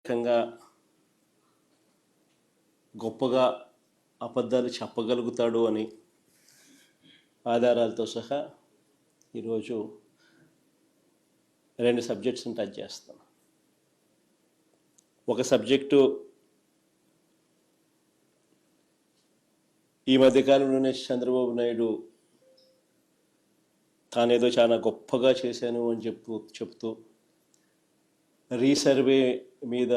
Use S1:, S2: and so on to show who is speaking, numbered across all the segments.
S1: రకంగా గొప్పగా అబద్ధాలు చెప్పగలుగుతాడు అని ఆధారాలతో సహా ఈరోజు 2 సబ్జెక్ట్స్ని టచ్ చేస్తాను. ఒక సబ్జెక్టు ఈ మధ్యకాలంలోనే చంద్రబాబు నాయుడు తానేదో చాలా గొప్పగా చేశాను అని చెప్తూ రీసర్వే మీద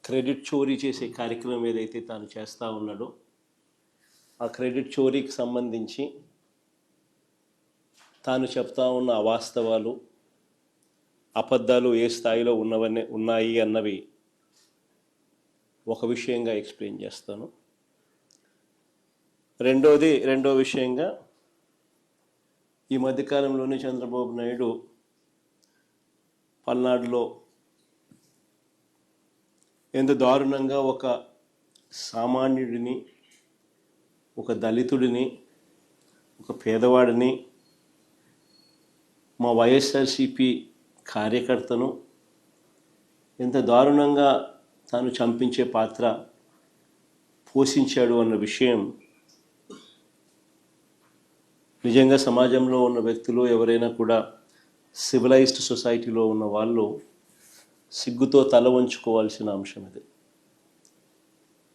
S1: క్రెడిట్ చోరీ చేసే కార్యక్రమం ఏదైతే తాను చేస్తూ ఉన్నాడో ఆ క్రెడిట్ చోరీకి సంబంధించి తాను చెప్తా ఉన్న అవాస్తవాలు అబద్ధాలు ఏ స్థాయిలో ఉన్నాయి అన్నవి ఒక విషయంగా ఎక్స్ప్లెయిన్ చేస్తాను. రెండో విషయంగా ఈ మధ్యకాలంలోనే చంద్రబాబు నాయుడు పల్నాడులో ఎంత దారుణంగా ఒక సామాన్యుడిని, ఒక దళితుడిని, ఒక పేదవాడిని, మా వైఎస్ఆర్సిపి కార్యకర్తను ఎంత దారుణంగా తాను చంపించే పాత్ర పోషించాడు అన్న విషయం నిజంగా సమాజంలో ఉన్న వ్యక్తులు ఎవరైనా కూడా సివిలైజ్డ్ సొసైటీలో ఉన్న వాళ్ళు సిగ్గుతో తల వంచుకోవాల్సిన అంశం ఇది.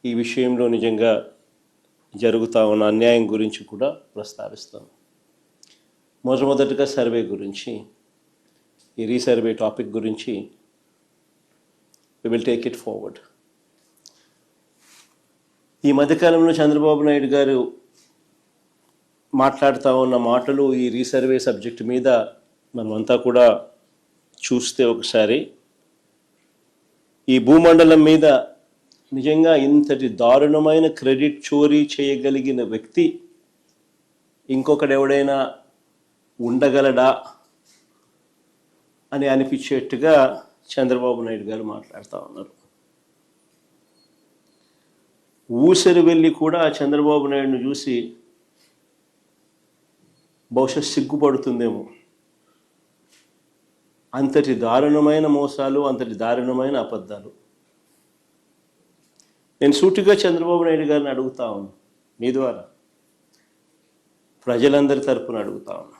S1: ఈ విషయంలో నిజంగా జరుగుతూ ఉన్న అన్యాయం గురించి కూడా ప్రస్తావిస్తాను. మొట్టమొదటిగా సర్వే గురించి, ఈ రీసర్వే టాపిక్ గురించి we will take it forward. ఈ మధ్యకాలంలో చంద్రబాబు నాయుడు గారు మాట్లాడుతూ ఉన్న మాటలు ఈ రీసర్వే సబ్జెక్ట్ మీద మనమంతా కూడా చూస్తే ఒకసారి ఈ భూమండలం మీద నిజంగా ఇంతటి దారుణమైన క్రెడిట్ చోరీ చేయగలిగిన వ్యక్తి ఇంకొకడెవడైనా ఉండగలడా అని అనిపించేట్టుగా చంద్రబాబు నాయుడు గారు మాట్లాడుతూ ఉన్నారు. ఊసరి వెళ్ళి కూడా చంద్రబాబు నాయుడును చూసి బహుశా సిగ్గుపడుతుందేమో. అంతటి దారుణమైన మోసాలు, అంతటి దారుణమైన అబద్ధాలు. నేను సూటిగా చంద్రబాబు నాయుడు గారిని అడుగుతా ఉన్నా, మీ ద్వారా ప్రజలందరి తరపున అడుగుతా ఉన్నా,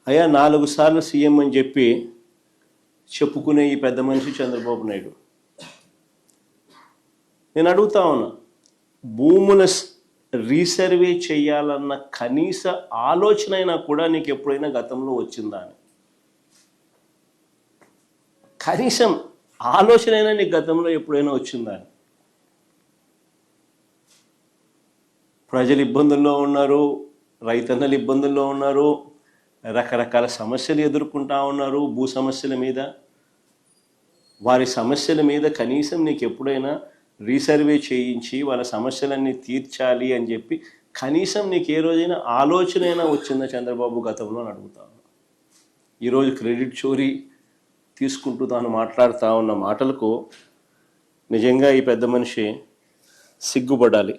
S1: అయ్యా 4 సార్లు సీఎం అని చెప్పి చెప్పుకునే ఈ పెద్ద మనిషి చంద్రబాబు నాయుడు, నేను అడుగుతా ఉన్నా, భూముల రీసర్వే చేయాలన్న కనీస ఆలోచన అయినా కూడా నీకు ఎప్పుడైనా గతంలో వచ్చిందా అని? కనీసం ఆలోచన అయినా నీకు గతంలో ఎప్పుడైనా వచ్చిందా అని? ప్రజలు ఇబ్బందుల్లో ఉన్నారు, రైతన్నలు ఇబ్బందుల్లో ఉన్నారు, రకరకాల సమస్యలు ఎదుర్కొంటా ఉన్నారు. భూ సమస్యల మీద, వారి సమస్యల మీద కనీసం నీకు ఎప్పుడైనా రీసర్వే చేయించి వాళ్ళ సమస్యలన్నీ తీర్చాలి అని చెప్పి కనీసం నీకు ఏ రోజైనా ఆలోచన అయినా వచ్చిందా చంద్రబాబు గతంలో అని అడుగుతాను. ఈరోజు క్రెడిట్ చోరీ తీసుకుంటూ తాను మాట్లాడుతూ ఉన్న మాటలకు నిజంగా ఈ పెద్ద మనిషి సిగ్గుపడాలి.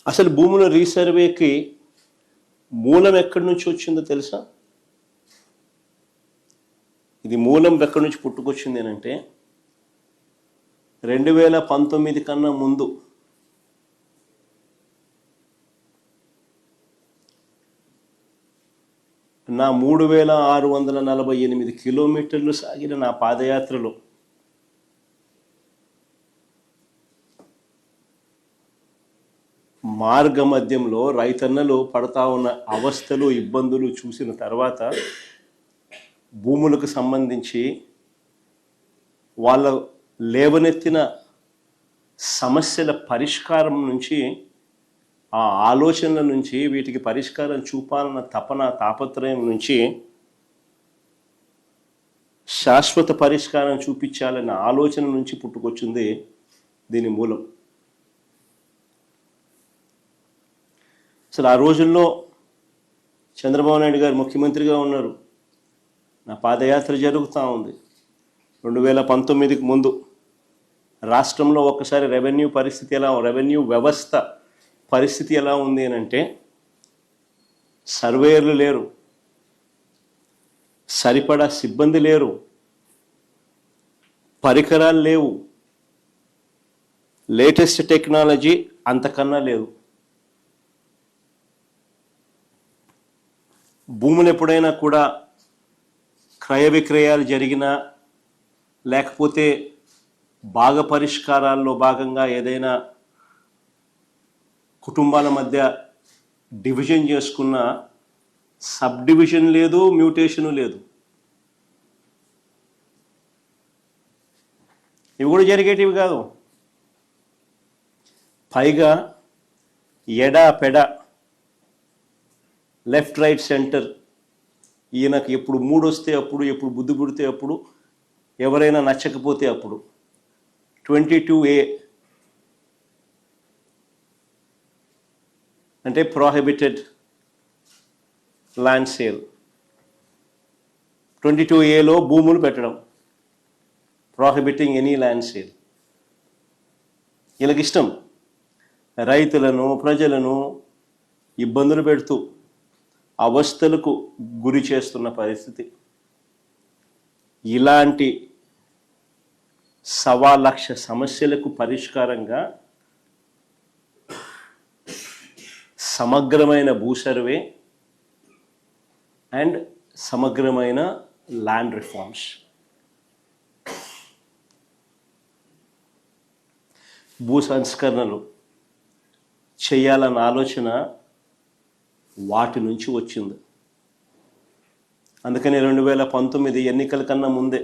S1: అసలు భూముల రీసర్వేకి మూలం ఎక్కడి నుంచి వచ్చిందో తెలుసా? ఇది మూలం ఎక్కడి నుంచి పుట్టుకొచ్చింది అంటే 2019 కన్నా ముందు నా 3648 కిలోమీటర్లు సాగిన నా పాదయాత్రలో మార్గ మధ్యంలో రైతన్నలు పడతా ఉన్న అవస్థలు, ఇబ్బందులు చూసిన తర్వాత భూములకు సంబంధించి వాళ్ళ లేవనెత్తిన సమస్యల పరిష్కారం నుంచి, ఆ ఆలోచనల నుంచి, వీటికి పరిష్కారం చూపాలన్న తాపత్రయం నుంచి శాశ్వత పరిష్కారం చూపించాలన్న ఆలోచన నుంచి పుట్టుకొచ్చింది దీని మూలం. అసలు ఆ రోజుల్లో చంద్రబాబు నాయుడు గారు ముఖ్యమంత్రిగా ఉన్నారు, నా పాదయాత్ర జరుగుతూ ఉంది. 2019కి ముందు రాష్ట్రంలో ఒక్కసారి రెవెన్యూ వ్యవస్థ పరిస్థితి ఎలా ఉంది అని అంటే, సర్వేయర్లు లేరు, సరిపడా సిబ్బంది లేరు, పరికరాలు లేవు, లేటెస్ట్ టెక్నాలజీ అంతకన్నా లేదు. భూములు ఎప్పుడైనా కూడా క్రయ విక్రయాలు జరిగినా, లేకపోతే భాగ పరిష్కారాల్లో భాగంగా ఏదైనా కుటుంబాల మధ్య డివిజన్ చేసుకున్న సబ్ డివిజన్ లేదు, మ్యూటేషను లేదు. ఇవి కూడా జరిగేటివి కాదు. పైగా ఎడా పెడ, లెఫ్ట్ రైట్ సెంటర్, ఈయనకు ఎప్పుడు మూడు వస్తే అప్పుడు, ఎప్పుడు బుద్ధి పుడితే అప్పుడు, ఎవరైనా నచ్చకపోతే అప్పుడు. 22A అంటే ప్రోహిబిటెడ్ ల్యాండ్ సేల్. 22Aలో భూములు పెట్టడం, ప్రోహిబిటింగ్ ఎనీ ల్యాండ్ సేల్. వీళ్ళకి ఇష్టం రైతులను, ప్రజలను ఇబ్బందులు పెడుతూ అవస్థలకు గురి చేస్తున్న పరిస్థితి. ఇలాంటి 1,00,000 సమస్యలకు పరిష్కారంగా సమగ్రమైన భూ సర్వే అండ్ సమగ్రమైన ల్యాండ్ రిఫార్మ్స్. భూ సంస్కరణలు చేయాలన్న ఆలోచన వాటి నుంచి వచ్చింది. అందుకని 2019 ఎన్నికల కన్నా ముందే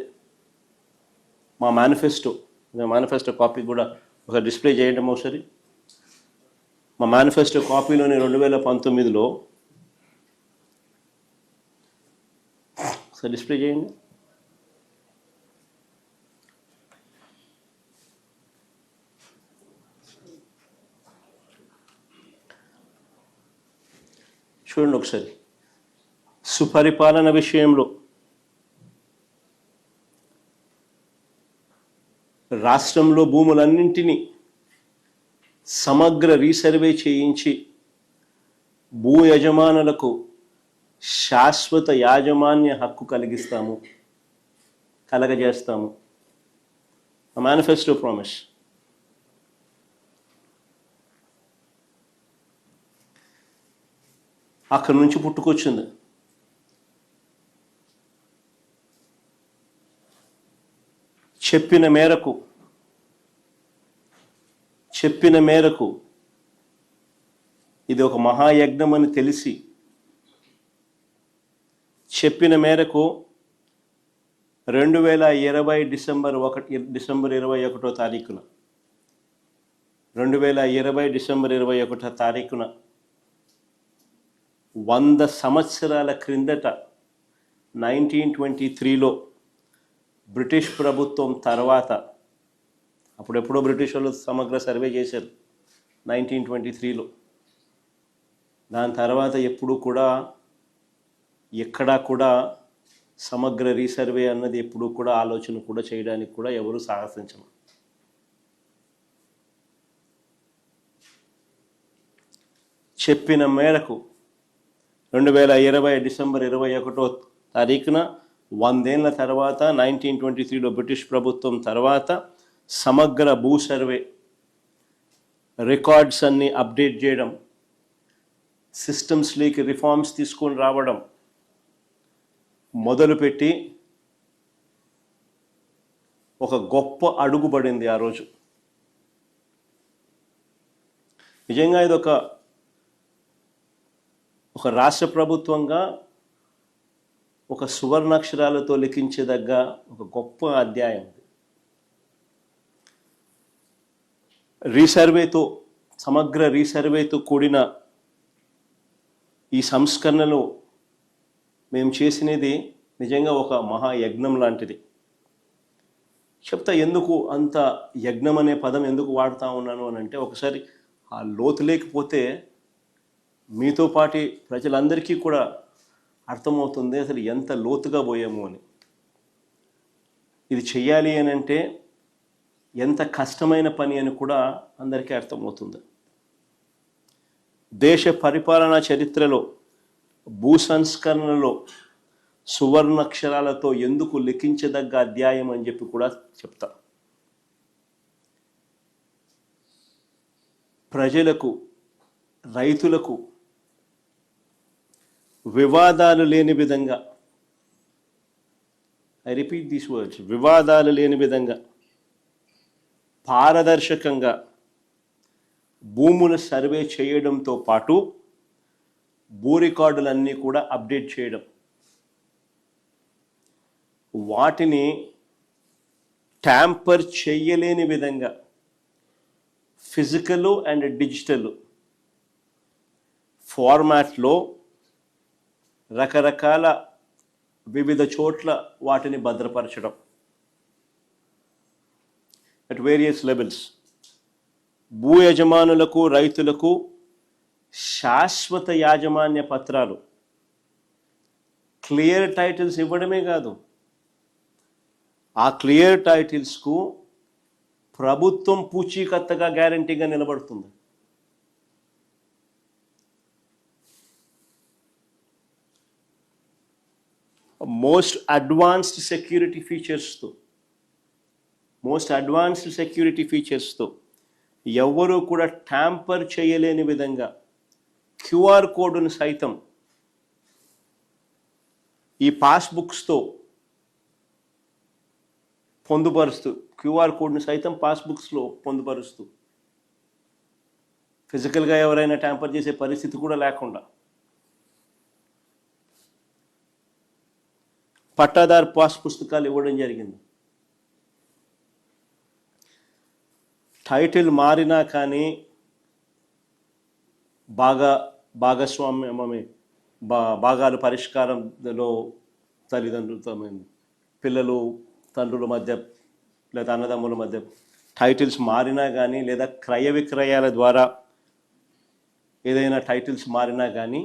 S1: మా మేనిఫెస్టో కాపీ కూడా ఒక డిస్ప్లే చేయండి ఒకసారి. మా మేనిఫెస్టో కాపీలోని 2019లో ఒకసారి డిస్ప్లే చేయండి. చూడండి ఒకసారి. సుపరిపాలన విషయంలో రాష్ట్రంలో భూములన్నింటినీ సమగ్ర రీసర్వే చేయించి భూ యజమానులకు శాశ్వత యాజమాన్య హక్కు కలగజేస్తాము. Manifesto promise. అక్కడి నుంచి పుట్టుకొచ్చింది. చెప్పిన మేరకు ఇది ఒక మహాయజ్ఞం అని తెలిసి, చెప్పిన మేరకు 2020 డిసెంబర్ 21వ తారీఖున 100 సంవత్సరాల క్రిందట 1923లో బ్రిటిష్ ప్రభుత్వం తర్వాత, అప్పుడెప్పుడో బ్రిటిష్ వాళ్ళు సమగ్ర సర్వే చేశారు 1923లో. దాని తర్వాత ఎప్పుడూ కూడా ఎక్కడా కూడా సమగ్ర రీసర్వే అన్నది ఎప్పుడూ కూడా ఆలోచన కూడా చేయడానికి కూడా ఎవరు సాహసించరు. చెప్పిన మేరకు 2020 డిసెంబర్ 21వ తారీఖున 100 ఏళ్ల తర్వాత 1923లో బ్రిటిష్ ప్రభుత్వం తర్వాత సమగ్ర భూ సర్వే రికార్డ్స్ అన్ని అప్డేట్ చేయడం, సిస్టమ్స్లోకి రిఫార్మ్స్ తీసుకొని రావడం మొదలుపెట్టి ఒక గొప్ప అడుగు పడింది ఆ రోజు. నిజంగా ఇది ఒక రాష్ట్ర ప్రభుత్వంగా ఒక సువర్ణాక్షరాలతో లిఖించదగ్గ ఒక గొప్ప అధ్యాయం. సమగ్ర రీసర్వేతో కూడిన ఈ సంస్కరణలు మేము చేసినది నిజంగా ఒక మహాయజ్ఞం లాంటిది. చెప్తా ఎందుకు అంత యజ్ఞం అనే పదం ఎందుకు వాడుతూ ఉన్నాను అని అంటే, ఒకసారి ఆ లోతు లేకపోతే మీతో పాటి ప్రజలందరికీ కూడా అర్థమవుతుంది అసలు ఎంత లోతుగా పోయాము అని. ఇది చెయ్యాలి అని అంటే ఎంత కష్టమైన పని అని కూడా అందరికీ అర్థమవుతుంది. దేశ పరిపాలనా చరిత్రలో భూ సంస్కరణలో సువర్ణాక్షరాలతో ఎందుకు లిఖించదగ్గ అధ్యాయం అని చెప్పి కూడా చెప్తా. ప్రజలకు, రైతులకు వివాదాలు లేని విధంగా, ఐ రిపీట్ దీస్ వర్డ్స్, వివాదాలు లేని విధంగా పారదర్శకంగా భూముల సర్వే చేయడంతో పాటు భూ రికార్డులన్నీ కూడా అప్డేట్ చేయడం, వాటిని ట్యాంపర్ చేయలేని విధంగా ఫిజికల్ అండ్ డిజిటల్ ఫార్మాట్లో రకరకాల వివిధ చోట్ల వాటిని భద్రపరచడం అట్ వేరియస్ లెవెల్స్. భూ యజమానులకు, రైతులకు శాశ్వత యాజమాన్య పత్రాలు, క్లియర్ టైటిల్స్ ఇవ్వడమే కాదు, ఆ క్లియర్ టైటిల్స్కు ప్రభుత్వం పూచీకత్తగా గ్యారంటీగా నిలబడుతుంది. మోస్ట్ అడ్వాన్స్డ్ సెక్యూరిటీ ఫీచర్స్తో ఎవరు కూడా ట్యాంపర్ చేయలేని విధంగా క్యూఆర్ కోడ్ను సైతం ఈ పాస్బుక్స్తో పొందుపరుస్తూ, క్యూఆర్ కోడ్ను సైతం పాస్బుక్స్లో పొందుపరుస్తూ, ఫిజికల్గా ఎవరైనా ట్యాంపర్ చేసే పరిస్థితి కూడా లేకుండా పట్టాదారు పాస్ పుస్తకాలు ఇవ్వడం జరిగింది. టైటిల్ మారినా కానీ భాగస్వామ్యమే భాగాలు పరిష్కారంలో తల్లిదండ్రులతో, పిల్లలు తండ్రుల మధ్య లేదా అన్నదమ్ముల మధ్య టైటిల్స్ మారినా కానీ, లేదా క్రయ విక్రయాల ద్వారా ఏదైనా టైటిల్స్ మారినా కానీ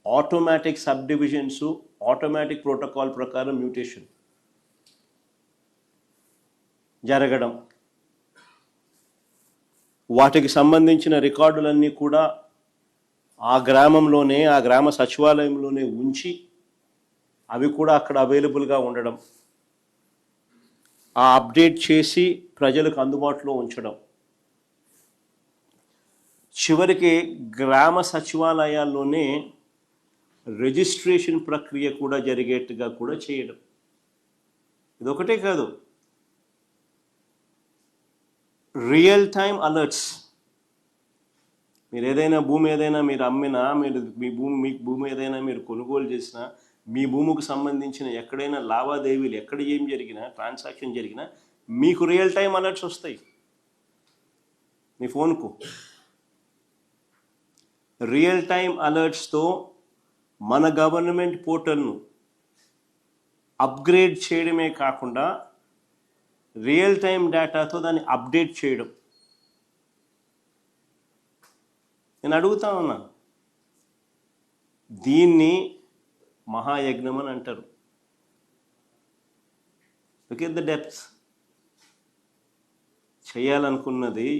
S1: automatic sub divisions, automatic protocol ప్రకారం మ్యూటేషన్ జరగడం, వాటికి సంబంధించిన రికార్డులన్నీ కూడా ఆ గ్రామంలోనే, ఆ గ్రామ సచివాలయంలోనే ఉంచి అవి కూడా అక్కడ అవైలబుల్గా ఉండడం, ఆ అప్డేట్ చేసి ప్రజలకు అందుబాటులో ఉంచడం, చివరికి గ్రామ సచివాలయాల్లోనే రిజిస్ట్రేషన్ ప్రక్రియ కూడా జరిగేట్టుగా కూడా చేయడం. ఇదొకటే కాదు, రియల్ టైమ్ అలర్ట్స్. మీరు ఏదైనా భూమి ఏదైనా మీరు అమ్మినా, మీ భూమి ఏదైనా మీరు కొనుగోలు చేసినా, మీ భూమికి సంబంధించిన ఎక్కడైనా లావాదేవీలు, ఎక్కడ ఏం జరిగినా, ట్రాన్సాక్షన్ జరిగినా మీకు రియల్ టైమ్ అలర్ట్స్ వస్తాయి మీ ఫోన్కు. రియల్ టైమ్ అలర్ట్స్తో మన గవర్నమెంట్ పోర్టల్ను అప్గ్రేడ్ చేయడమే కాకుండా రియల్ టైం డేటాతో దాన్ని అప్డేట్ చేయడం. నేను అడుగుతా ఉన్నా, దీన్ని మహాయజ్ఞం అని అంటారు. Look at the depths. చేయాలనుకున్నది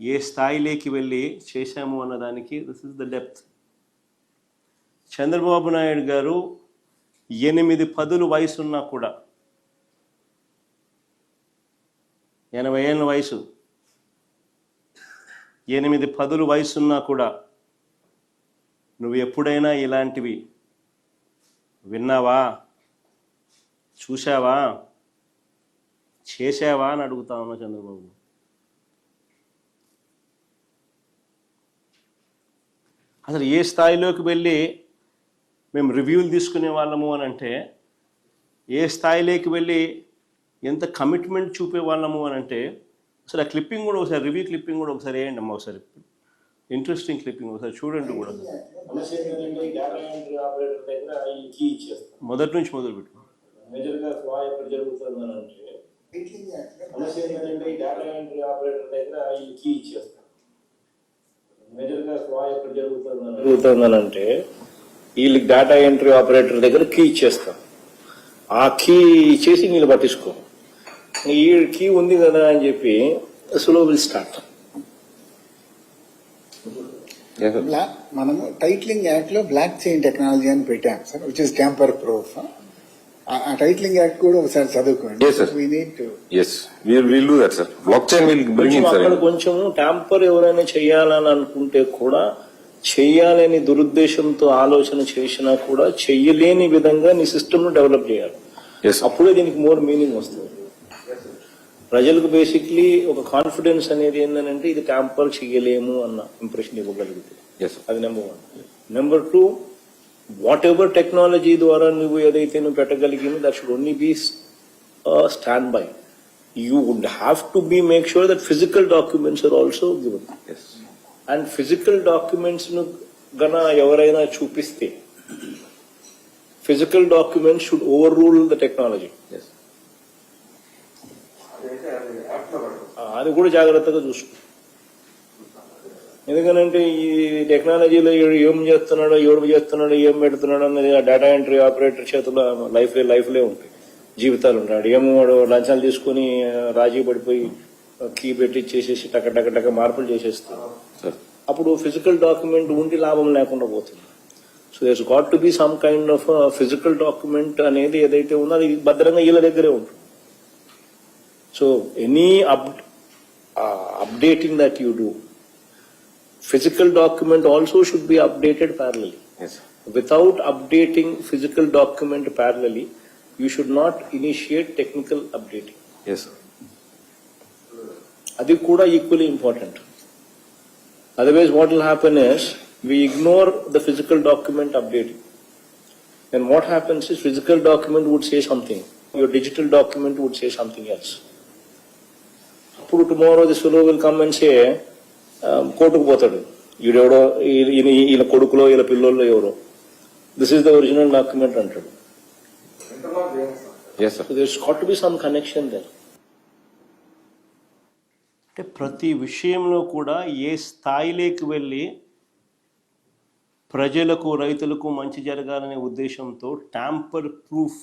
S1: ఏ స్థాయిలోకి వెళ్ళి చేశాము అన్నదానికి this is the depth. Chandrababu Naidu గారు 8 పదులు వయసున్నా కూడా, 80 ఏళ్ళ వయసు, 8 పదులు వయసున్నా కూడా నువ్వు ఎప్పుడైనా ఇలాంటివి విన్నావా, చూసావా, చేసావా అని అడుగుతా ఉన్నా చంద్రబాబు. అసలు ఏ స్థాయిలోకి వెళ్ళి మేము రివ్యూలు తీసుకునే వాళ్ళము అని అంటే, ఏ స్థాయిలోకి వెళ్ళి ఎంత కమిట్మెంట్ చూపే వాళ్ళము అని అంటే, అసలు ఆ క్లిప్పింగ్ కూడా ఒకసారి, రివ్యూ క్లిప్పింగ్ కూడా ఒకసారి వేయండి అమ్మా, ఒకసారి ఇంట్రెస్టింగ్ క్లిప్పింగ్ ఒకసారి చూడండి కూడా. మొదటి నుంచి మొదలుపెట్టు.
S2: మేజర్గా స్వా ఎక్కడ జరుగుతుందని అంటే, సమస్య ఏంటంటే ఈ డేటా ఎంట్రీ ఆపరేటర్ దగ్గర ఈ కీ ఇచ్చేస్తాం. మేజర్గా స్వా ఎక్కడ జరుగుతుందని అంటే, వీళ్ళకి డేటా ఎంట్రీ ఆపరేటర్ దగ్గర కీ ఇచ్చేస్తాం. ఆ కీ ఇచ్చేసి వీళ్ళు పట్టించుకో, ఈ కీ ఉంది కదా అని చెప్పి slow will start.
S3: Yes, sir.
S4: మనము టైటిలింగ్ యాక్ట్ లో బ్లాక్ చైన్ టెక్నాలజీ అని పెట్టాం sir, which is tamper proof. ఆ టైటిలింగ్ యాక్ట్ కూడా ఒకసారి చదువుకోండి.
S3: Yes, sir.
S4: We need to.
S3: Yes, we'll do that, sir. Blockchain will bring in,
S2: అక్కడ
S3: sir.
S2: కొంచెం ట్యాంపర్ ఎవరైనా చేయాలని అనుకుంటే కూడా చెయ్యాలని దురుద్దేశంతో ఆలోచన చేసినా కూడా చెయ్యలేని విధంగా నీ సిస్టమ్ ను డెవలప్ చేయాలి.
S3: Yes, sir.
S2: అప్పుడే దీనికి మోర్ మీనింగ్ వస్తుంది. ప్రజలకు బేసిక్లీ ఒక కాన్ఫిడెన్స్ అనేది ఏంటంటే ఇది ట్యాంపర్ చేయలేము అన్న ఇంప్రెషన్ ఇవ్వగలిగితే
S3: Yes, sir.
S2: అది నెంబర్ 1. నెంబర్ 2, వాట్ ఎవర్ టెక్నాలజీ ద్వారా నువ్వు ఏదైతే నువ్వు పెట్టగలిగిందో that should only be stand by. You would have to be make sure that physical documents are also given.
S3: Yes.
S2: And physical documents ను గన ఎవరైనా చూపిస్తే physical documents should overrule the technology.
S3: Yes.
S2: అది కూడా జాగ్రత్తగా చూసుకో. ఎందుకంటే ఈ టెక్నాలజీలో ఏం చేస్తున్నాడో ఎవరు చేస్తున్నాడో ఏం పెడుతున్నాడో అనేది ఆ డేటా ఎంట్రీ ఆపరేటర్ చేతుల్లో లైఫ్లే ఉంటాయి, జీవితాలు ఉంటాడు. ఏమో వాడు లంచాలు తీసుకుని రాజీ పడిపోయి కీ పెట్టి చేసేసి టక మార్పులు చేసేస్తాడు.
S3: Sir.
S2: అప్పుడు ఫిజికల్ డాక్యుమెంట్ ఉండి లాభం లేకుండా పోతుంది. So there's got to be some kind of physical document అనేది ఏదైతే ఉందో అది భద్రంగా వీళ్ళ దగ్గరే ఉంటుంది. So any updating that you do, physical document also should be updated parallelly.
S3: Yes, sir.
S2: Without updating physical document parallelly, you should not initiate technical updating.
S3: Yes, sir.
S2: Adi kuda equally important. Otherwise what will happen is we ignore the physical document updating. Then what happens is physical document would say something, your digital document would say something else. అప్పుడు tomorrow this fellow will come and say కోర్టుకు పోతాడు, ఈడెవడో ఈయన కొడుకులో ఈయన పిల్లోల్లో ఎవరో, this is the original document అంటాడు.
S3: Yes, sir.
S2: So there's got to be some connection there.
S1: అంటే ప్రతి విషయంలో కూడా ఏ స్థాయిలోకి వెళ్ళి ప్రజలకు రైతులకు మంచి జరగాలనే ఉద్దేశంతో tamper proof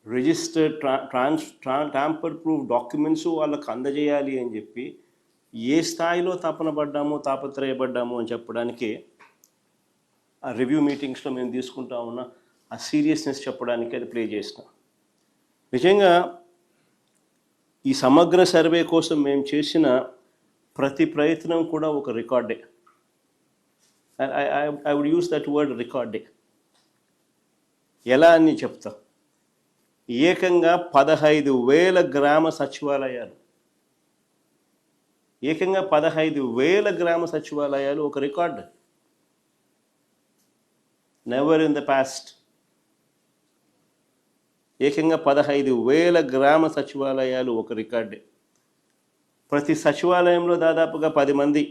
S1: registered tamper proof documents వాళ్ళకు అందజేయాలి అని చెప్పి ఏ స్థాయిలో తాపత్రయపడ్డాము అని చెప్పడానికి ఆ రివ్యూ మీటింగ్స్లో మేము తీసుకుంటా ఉన్న ఆ సీరియస్నెస్ చెప్పడానికి అది ప్లే చేసిన. నిజంగా ఈ సమగ్ర సర్వే కోసం మేము చేసిన ప్రతి ప్రయత్నం కూడా ఒక రికార్డే. I would use that word రికార్డే. ఎలా అని చెప్తా, ఏకంగా 15,000 గ్రామ సచివాలయాలు, ఏకంగా 15,000 గ్రామ సచివాలయాలు ఒక record. Never in the past. ఏకంగా 15,000 గ్రామ సచివాలయాలు ఒక రికార్డే. ప్రతి సచివాలయంలో దాదాపుగా 10 మంది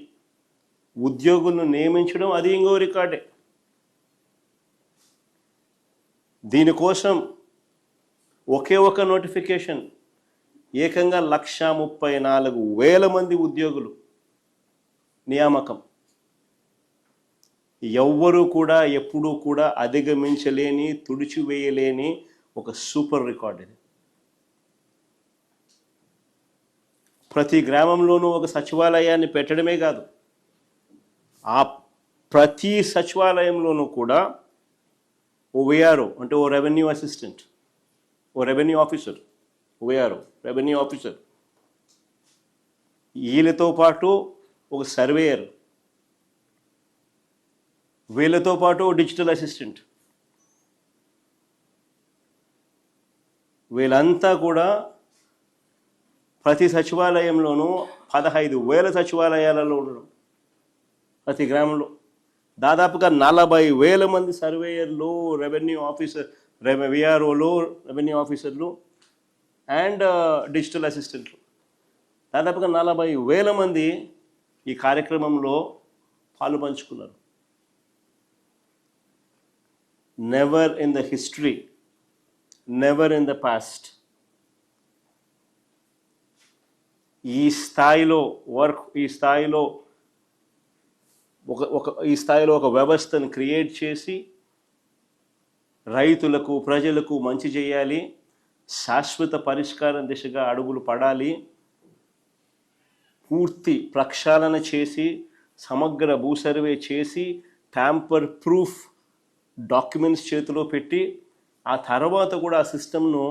S1: ఉద్యోగులను నియమించడం అది ఇంకో రికార్డే. దీనికోసం ఒకే ఒక నోటిఫికేషన్ ఏకంగా 134,000 మంది ఉద్యోగులు నియామకం. ఎవ్వరూ కూడా ఎప్పుడూ కూడా అధిగమించలేని, తుడిచివేయలేని ఒక సూపర్ రికార్డ్ ఇది. ప్రతి గ్రామంలోనూ ఒక సచివాలయాన్ని పెట్టడమే కాదు, ఆ ప్రతి సచివాలయంలోనూ కూడా ఓ విఆర్ఓ అంటే ఓ రెవెన్యూ అసిస్టెంట్, ఓ revenue officer, ORO revenue officer, వీళ్ళతో పాటు ఒక సర్వేయర్, వీళ్ళతో పాటు డిజిటల్ అసిస్టెంట్, వీళ్ళంతా కూడా ప్రతి సచివాలయంలోనూ 15,000 సచివాలయాలలో ఉండడం. ప్రతి గ్రామంలో దాదాపుగా 40,000 మంది సర్వేయర్లు, రెవెన్యూ ఆఫీసర్, విఆర్ఓలు, రెవెన్యూ ఆఫీసర్లు అండ్ డిజిటల్ అసిస్టెంట్లు, దాదాపుగా 40,000 మంది ఈ కార్యక్రమంలో పాలు పంచుకున్నారు. Never in the history, never in the past ఈ స్థాయిలో ఒక వ్యవస్థను క్రియేట్ చేసి రైతులకు, ప్రజలకు మంచి చేయాలి, శాశ్వత పరిష్కారం దిశగా అడుగులు పడాలి, పూర్తి ప్రక్షాళన చేసి సమగ్ర భూ సర్వే చేసి ట్యాంపర్ ప్రూఫ్ డాక్యుమెంట్స్ చేతిలో పెట్టి ఆ తర్వాత కూడా ఆ సిస్టమ్ను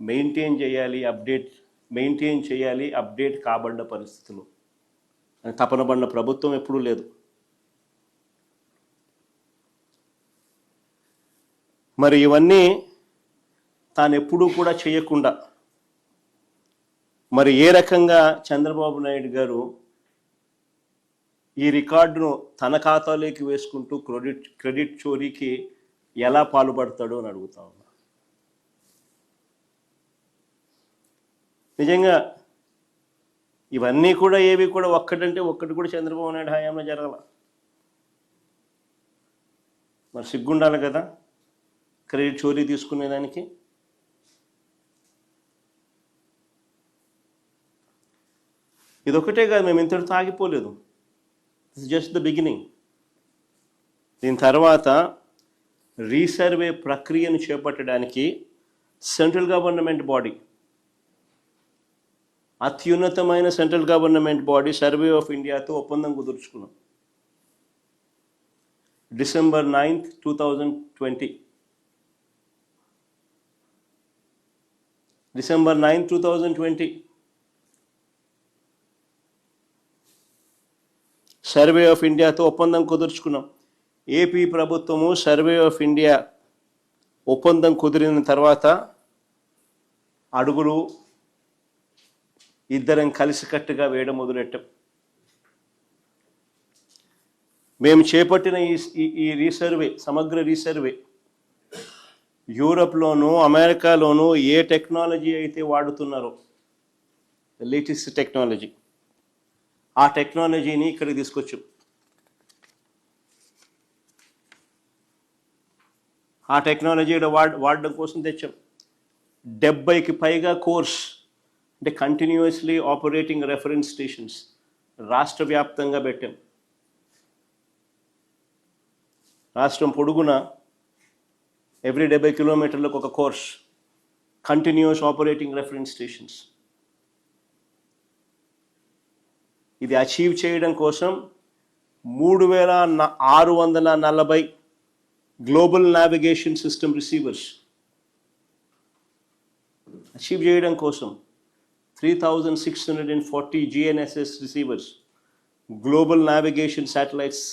S1: మెయింటైన్ చేయాలి అప్డేట్ కాబడ్డ పరిస్థితులు తపన పడిన ప్రభుత్వం ఎప్పుడూ లేదు. మరి ఇవన్నీ తాను ఎప్పుడూ కూడా చేయకుండా మరి ఏ రకంగా చంద్రబాబు నాయుడు గారు ఈ రికార్డును తన ఖాతాలోకి వేసుకుంటూ క్రెడిట్ చోరీకి ఎలా పాల్పడతాడో అని అడుగుతా ఉన్నా. నిజంగా ఇవన్నీ కూడా ఏవి కూడా ఒక్కటి కూడా చంద్రబాబు నాయుడు హయాంలో జరగాల. మరి సిగ్గుండాలి కదా క్రెడిట్ చోరీ తీసుకునేదానికి. ఇదొకటే కాదు, మేము ఇంతటితో ఆగిపోలేదు. It's just the beginning. దీని తర్వాత రీసర్వే ప్రక్రియను చేపట్టడానికి సెంట్రల్ గవర్నమెంట్ బాడీ, అత్యున్నతమైన central government body survey of ఇండియాతో ఒప్పందం కుదుర్చుకున్నాం December 9th, 2020. December 9th, 2020 survey of ఇండియాతో ఒప్పందం కుదుర్చుకున్నాం. ఏపీ ప్రభుత్వము సర్వే ఆఫ్ ఇండియా ఒప్పందం కుదిరిన తర్వాత అడుగులు ఇద్దరం కలిసికట్టుగా వేయడం మొదలెట్టాం. మేము చేపట్టిన ఈ రీసర్వే, సమగ్ర రీసర్వే యూరప్లోనూ అమెరికాలోనూ ఏ టెక్నాలజీ అయితే వాడుతున్నారో, లేటెస్ట్ టెక్నాలజీ, ఆ టెక్నాలజీని ఇక్కడికి తీసుకొచ్చాం. ఆ టెక్నాలజీ వాడడం కోసం తెచ్చాం. 70కి పైగా కోర్స్, అంటే కంటిన్యూస్లీ ఆపరేటింగ్ రెఫరెన్స్ స్టేషన్స్ రాష్ట్ర వ్యాప్తంగా పెట్టాం. రాష్ట్రం పొడుగున ఎవ్రీ 70 కిలోమీటర్లకు ఒక course, continuous operating reference stations. ఇది అచీవ్ చేయడం కోసం 3640 global navigation system receivers achieve చేయడం కోసం 3640 GNSS receivers, global navigation satellites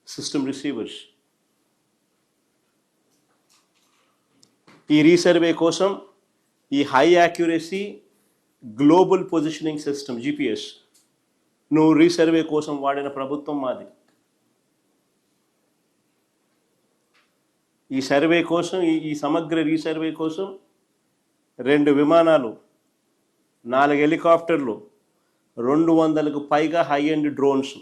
S1: system receivers. ఈ రీసర్వే కోసం ఈ high accuracy global positioning system GPS నువ్వు రీసర్వే కోసం వాడిన ప్రభుత్వం మాది. ఈ సర్వే కోసం, ఈ సమగ్ర రీసర్వే కోసం 2 విమానాలు, 4 హెలికాప్టర్లు, 200కు పైగా హై ఎండ్ డ్రోన్స్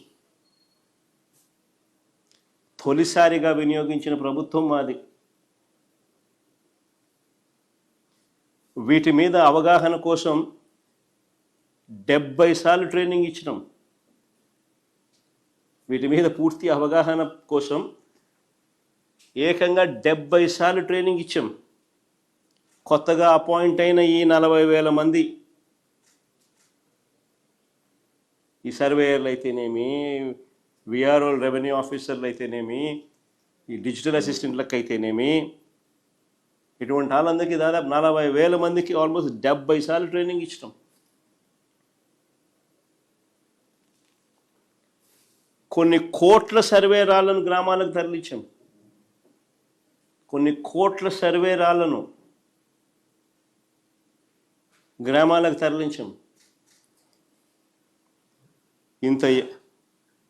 S1: తొలిసారిగా వినియోగించిన ప్రభుత్వం మాది. వీటి మీద అవగాహన కోసం 70 సార్లు ట్రైనింగ్ ఇచ్చినాం. వీటి మీద పూర్తి అవగాహన కోసం ఏకంగా 70 సార్లు ట్రైనింగ్ ఇచ్చాం. కొత్తగా అపాయింట్ అయిన ఈ 40,000 మంది ఈ సర్వేయర్లు అయితేనేమి, విఆర్ఓ రెవెన్యూ ఆఫీసర్లు అయితేనేమి, ఈ డిజిటల్ అసిస్టెంట్లకు అయితేనేమి, ఇటువంటి వాళ్ళందరికీ దాదాపు 40,000 మందికి ఆల్మోస్ట్ 70 సార్లు ట్రైనింగ్ ఇచ్చినాం. కొన్ని కోట్ల సర్వే రాళ్లను గ్రామాలకు తరలించాం. కొన్ని కోట్ల సర్వే రాళ్లను గ్రామాలకు తరలించాం.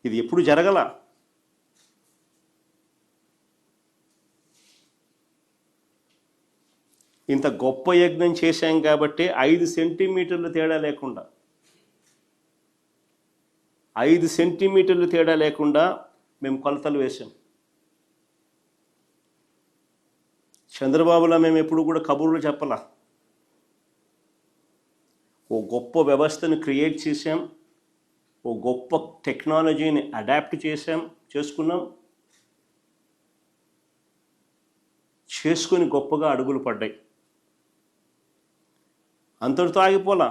S1: ఇది ఎప్పుడు జరగల. ఇంత గొప్ప యజ్ఞం చేశాం కాబట్టి 5 సెంటీమీటర్లు తేడా లేకుండా 5 సెంటీమీటర్లు తేడా లేకుండా మేము కొలతలు వేసాం. చంద్రబాబులా మేము ఎప్పుడు కూడా కబుర్లు చెప్పలా. ఓ గొప్ప వ్యవస్థను క్రియేట్ చేసాం, ఓ గొప్ప టెక్నాలజీని అడాప్ట్ చేసుకుని గొప్పగా అడుగులు పడ్డాయి. అంతటితో ఆగిపోలా.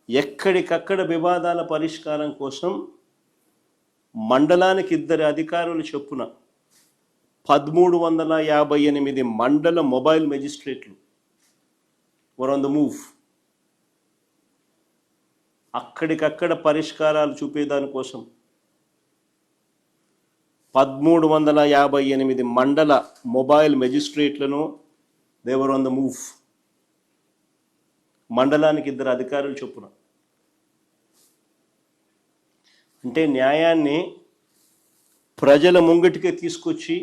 S1: ఎక్కడికక్కడ వివాదాల పరిష్కారం కోసం మండలానికి 2 అధికారులు చొప్పున 1358 మండల మొబైల్ మెజిస్ట్రేట్లు వర్ ఆన్ ద మూవ్. అక్కడికక్కడ పరిష్కారాలు చూపేదానికోసం 1358 మండల మొబైల్ మెజిస్ట్రేట్లను దేవర్ ఆన్ ద మూవ్. మండలానికి 2 అధికారులు చొప్పున. అంటే న్యాయాన్ని ప్రజల ముంగటికే తీసుకొచ్చి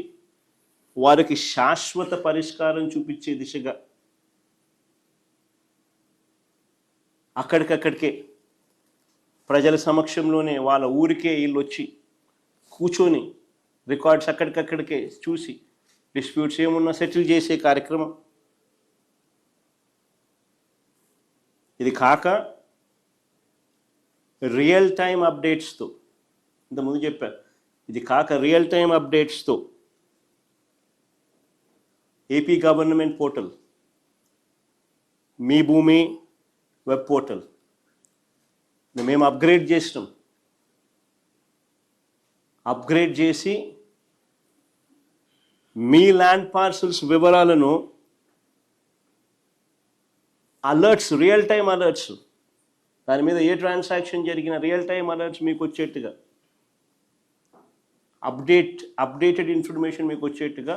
S1: వారికి శాశ్వత పరిష్కారం చూపించే దిశగా అక్కడికక్కడికే ప్రజల సమక్షంలోనే వాళ్ళ ఊరికే వీళ్ళు వచ్చి కూర్చొని రికార్డ్స్ అక్కడికక్కడికే చూసి డిస్ప్యూట్స్ ఏమున్నా సెటిల్ చేసే కార్యక్రమం. ఇది కాక రియల్ టైం అప్డేట్స్తో, ఇంతకుముందు చెప్పారు, ఇది కాక రియల్ టైం అప్డేట్స్తో AP government portal, Mee Bhoomi web portal మేము అప్గ్రేడ్ చేసినాం. అప్గ్రేడ్ చేసి మీ ల్యాండ్ పార్సల్స్ వివరాలను అలర్ట్స్, రియల్ టైం అలర్ట్స్, దాని మీద ఏ ట్రాన్సాక్షన్ జరిగిన రియల్ టైం అలర్ట్స్ మీకు వచ్చేట్టుగా, అప్డేటెడ్ ఇన్ఫర్మేషన్ మీకు వచ్చేట్టుగా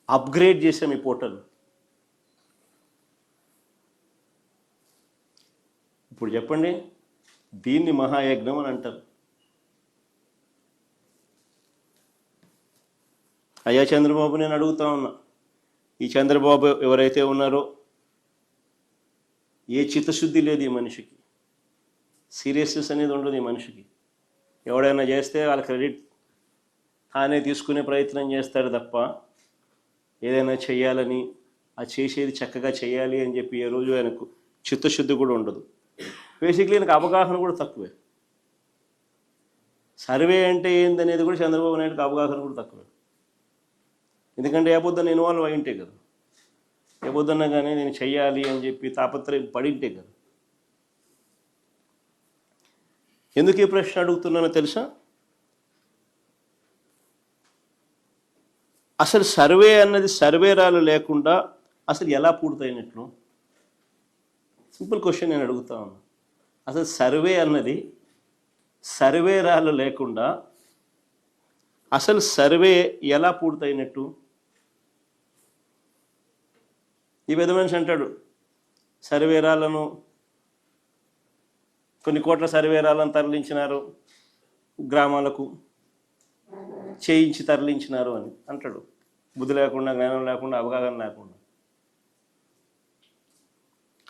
S1: అప్గ్రేడ్ చేసాం ఈ పోర్టల్. ఇప్పుడు చెప్పండి, దీన్ని మహాయజ్ఞం అని అంటారు. అయ్యా చంద్రబాబు, నేను అడుగుతా ఉన్నా, ఈ చంద్రబాబు ఎవరైతే ఉన్నారో ఏ చిత్తశుద్ధి లేదు ఈ మనిషికి, సీరియస్నెస్ అనేది ఉండదు ఈ మనిషికి. ఎవడైనా చేస్తే వాళ్ళ క్రెడిట్ తానే తీసుకునే ప్రయత్నం చేస్తాడు తప్ప ఏదైనా చేయాలని, ఆ చేసేది చక్కగా చేయాలి అని చెప్పి ఏ రోజు ఆయనకు చిత్తశుద్ధి కూడా ఉండదు. బేసిక్లీ ఆయనకు అవగాహన కూడా తక్కువే. సర్వే అంటే ఏందనేది కూడా చంద్రబాబు నాయుడుకి అవగాహన కూడా తక్కువే. ఎందుకంటే ఏ పొద్దున్న ఇన్వాల్వ్ అయింటే కదా, ఏ పొద్దున్నా కానీ నేను చెయ్యాలి అని చెప్పి తాపత్రయం పడింటే కదా. ఎందుకు ఈ ప్రశ్న అడుగుతున్నానో తెలుసా? అసలు సర్వే అన్నది సర్వేరాలు లేకుండా అసలు ఎలా పూర్తయినట్లు? సింపుల్ క్వశ్చన్ నేను అడుగుతా ఉన్నా. అసలు సర్వే అన్నది సర్వేరాలు లేకుండా అసలు సర్వే ఎలా పూర్తయినట్టు? ఈ పెద్ద మనిషి అంటాడు, సర్వేరాలను కొన్ని కోట్ల సర్వేరాలను తరలించినారు, గ్రామాలకు చేయించి తరలించినారు అని అంటాడు. బుద్ధి లేకుండా, జ్ఞానం లేకుండా, అవగాహన లేకుండా.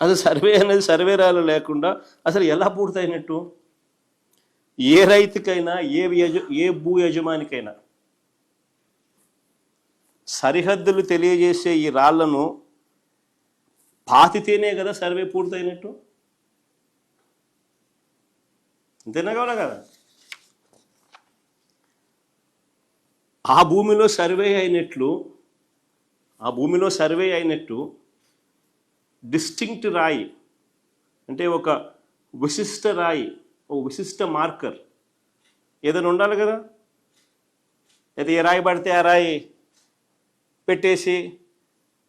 S1: అసలు సర్వే అనేది సర్వేరాలు లేకుండా అసలు ఎలా పూర్తయినట్టు? ఏ రైతుకైనా, ఏ భూ యజమానికైనా సరిహద్దులు తెలియజేసే ఈ రాళ్లను పాతితేనే కదా సర్వే పూర్తయినట్టు. అంతేనా కావాలా కదా? ఆ భూమిలో సర్వే అయినట్టు డిస్టింక్ట్ రాయి అంటే ఒక విశిష్ట రాయి, ఒక విశిష్ట మార్కర్ ఏదైనా ఉండాలి కదా. అయితే ఏ రాయి పడితే ఆ రాయి పెట్టేసి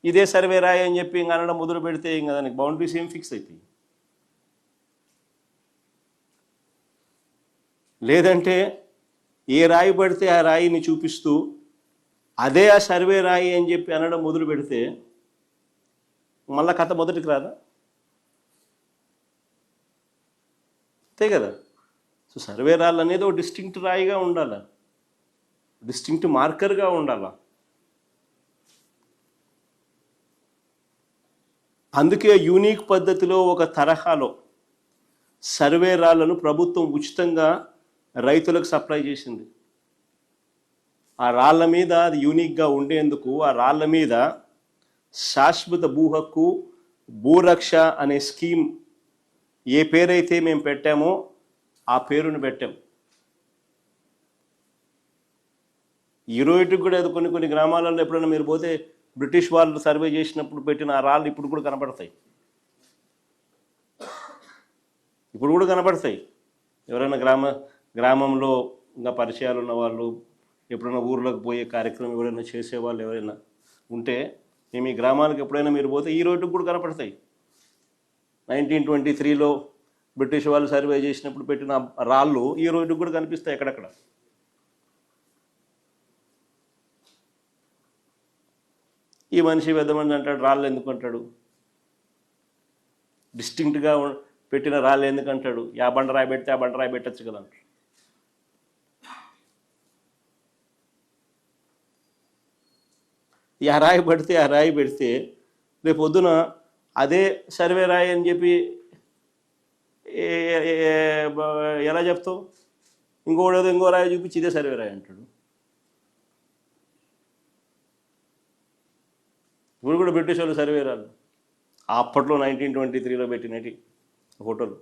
S1: ఇదే సర్వే రాయి అని చెప్పి ఇంకా అనడం మొదలు పెడితే ఇంకా దానికి బౌండరీస్ ఏం ఫిక్స్ అవుతాయి? లేదంటే ఏ రాయి పడితే ఆ రాయిని చూపిస్తూ అదే ఆ సర్వే రాయి అని చెప్పి అనడం మొదలు పెడితే మళ్ళా కథ మొదటికి రాదా? అంతే కదా. సో సర్వే రాళ్ళు అనేది ఒక డిస్టింక్ట్ రాయిగా ఉండాలా, డిస్టింక్ట్ మార్కర్గా ఉండాలా. అందుకే యూనిక్ పద్ధతిలో ఒక తరహాలో సర్వే రాళ్లను ప్రభుత్వం ఉచితంగా రైతులకు సప్లై చేసింది. ఆ రాళ్ల మీద అది యూనిక్గా ఉండేందుకు ఆ రాళ్ల మీద శాశ్వత భూ హక్కు, భూరక్ష అనే స్కీమ్ ఏ పేరైతే మేము పెట్టామో ఆ పేరును పెట్టాం. ఈ రోజుకి కూడా అది కొన్ని గ్రామాలలో ఎప్పుడైనా మీరు పోతే బ్రిటిష్ వాళ్ళు సర్వే చేసినప్పుడు పెట్టిన ఆ రాళ్ళు ఇప్పుడు కూడా కనపడతాయి. ఇప్పుడు కూడా కనపడతాయి. ఎవరైనా గ్రామంలో ఇంకా పరిచయాలు ఉన్న వాళ్ళు, ఎప్పుడైనా ఊర్లోకి పోయే కార్యక్రమం ఎవరైనా చేసేవాళ్ళు ఎవరైనా ఉంటే, మేము ఈ గ్రామాలకు ఎప్పుడైనా మీరు పోతే ఈ రోడ్డుకు కూడా కనపడతాయి. 1923లో బ్రిటిష్ వాళ్ళు సర్వే చేసినప్పుడు పెట్టిన రాళ్ళు ఈ రోడ్డుకు కూడా కనిపిస్తాయి ఎక్కడెక్కడ. ఈ మనిషి పెద్దమంది అంటాడు, రాళ్ళు ఎందుకు అంటాడు, డిస్టింక్ట్గా పెట్టిన రాళ్ళు ఎందుకు అంటాడు, ఆ బండరాయి పెడితే ఆ బండరాయి పెట్టచ్చు కదా అంటాడు. ఆ రాయి పడితే ఆ రాయి పెడితే రేపు పొద్దున అదే సర్వే రాయి అని చెప్పి ఎలా చెప్తావు? ఇంకోడేదో ఇంకో రాయి చూపించి ఇదే సర్వే రాయి అంటాడు. ఇప్పుడు కూడా బ్రిటిష్ వాళ్ళు సర్వే రాళ్ళు అప్పట్లో 1923లో పెట్టినటి ఫోటోలు.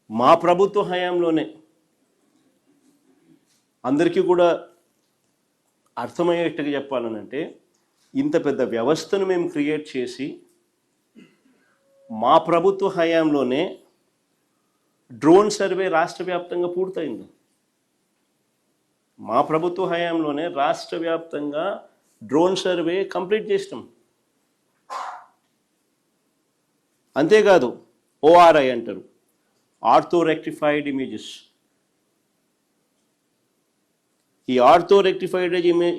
S1: మా ప్రభుత్వ హయాంలోనే అందరికీ కూడా అర్థమయ్యేట్టుగా చెప్పాలనంటే, ఇంత పెద్ద వ్యవస్థను మేము క్రియేట్ చేసి మా ప్రభుత్వ హయాంలోనే డ్రోన్ సర్వే రాష్ట్ర వ్యాప్తంగా పూర్తయింది. మా ప్రభుత్వ హయాంలోనే రాష్ట్ర వ్యాప్తంగా డ్రోన్ సర్వే కంప్లీట్ చేసినాం. అంతేకాదు, ఓఆర్ఐ అంటారు, ఆర్థో రెక్టిఫైడ్ ఇమేజెస్. ఈ ఆర్థో రెక్టిఫైడ్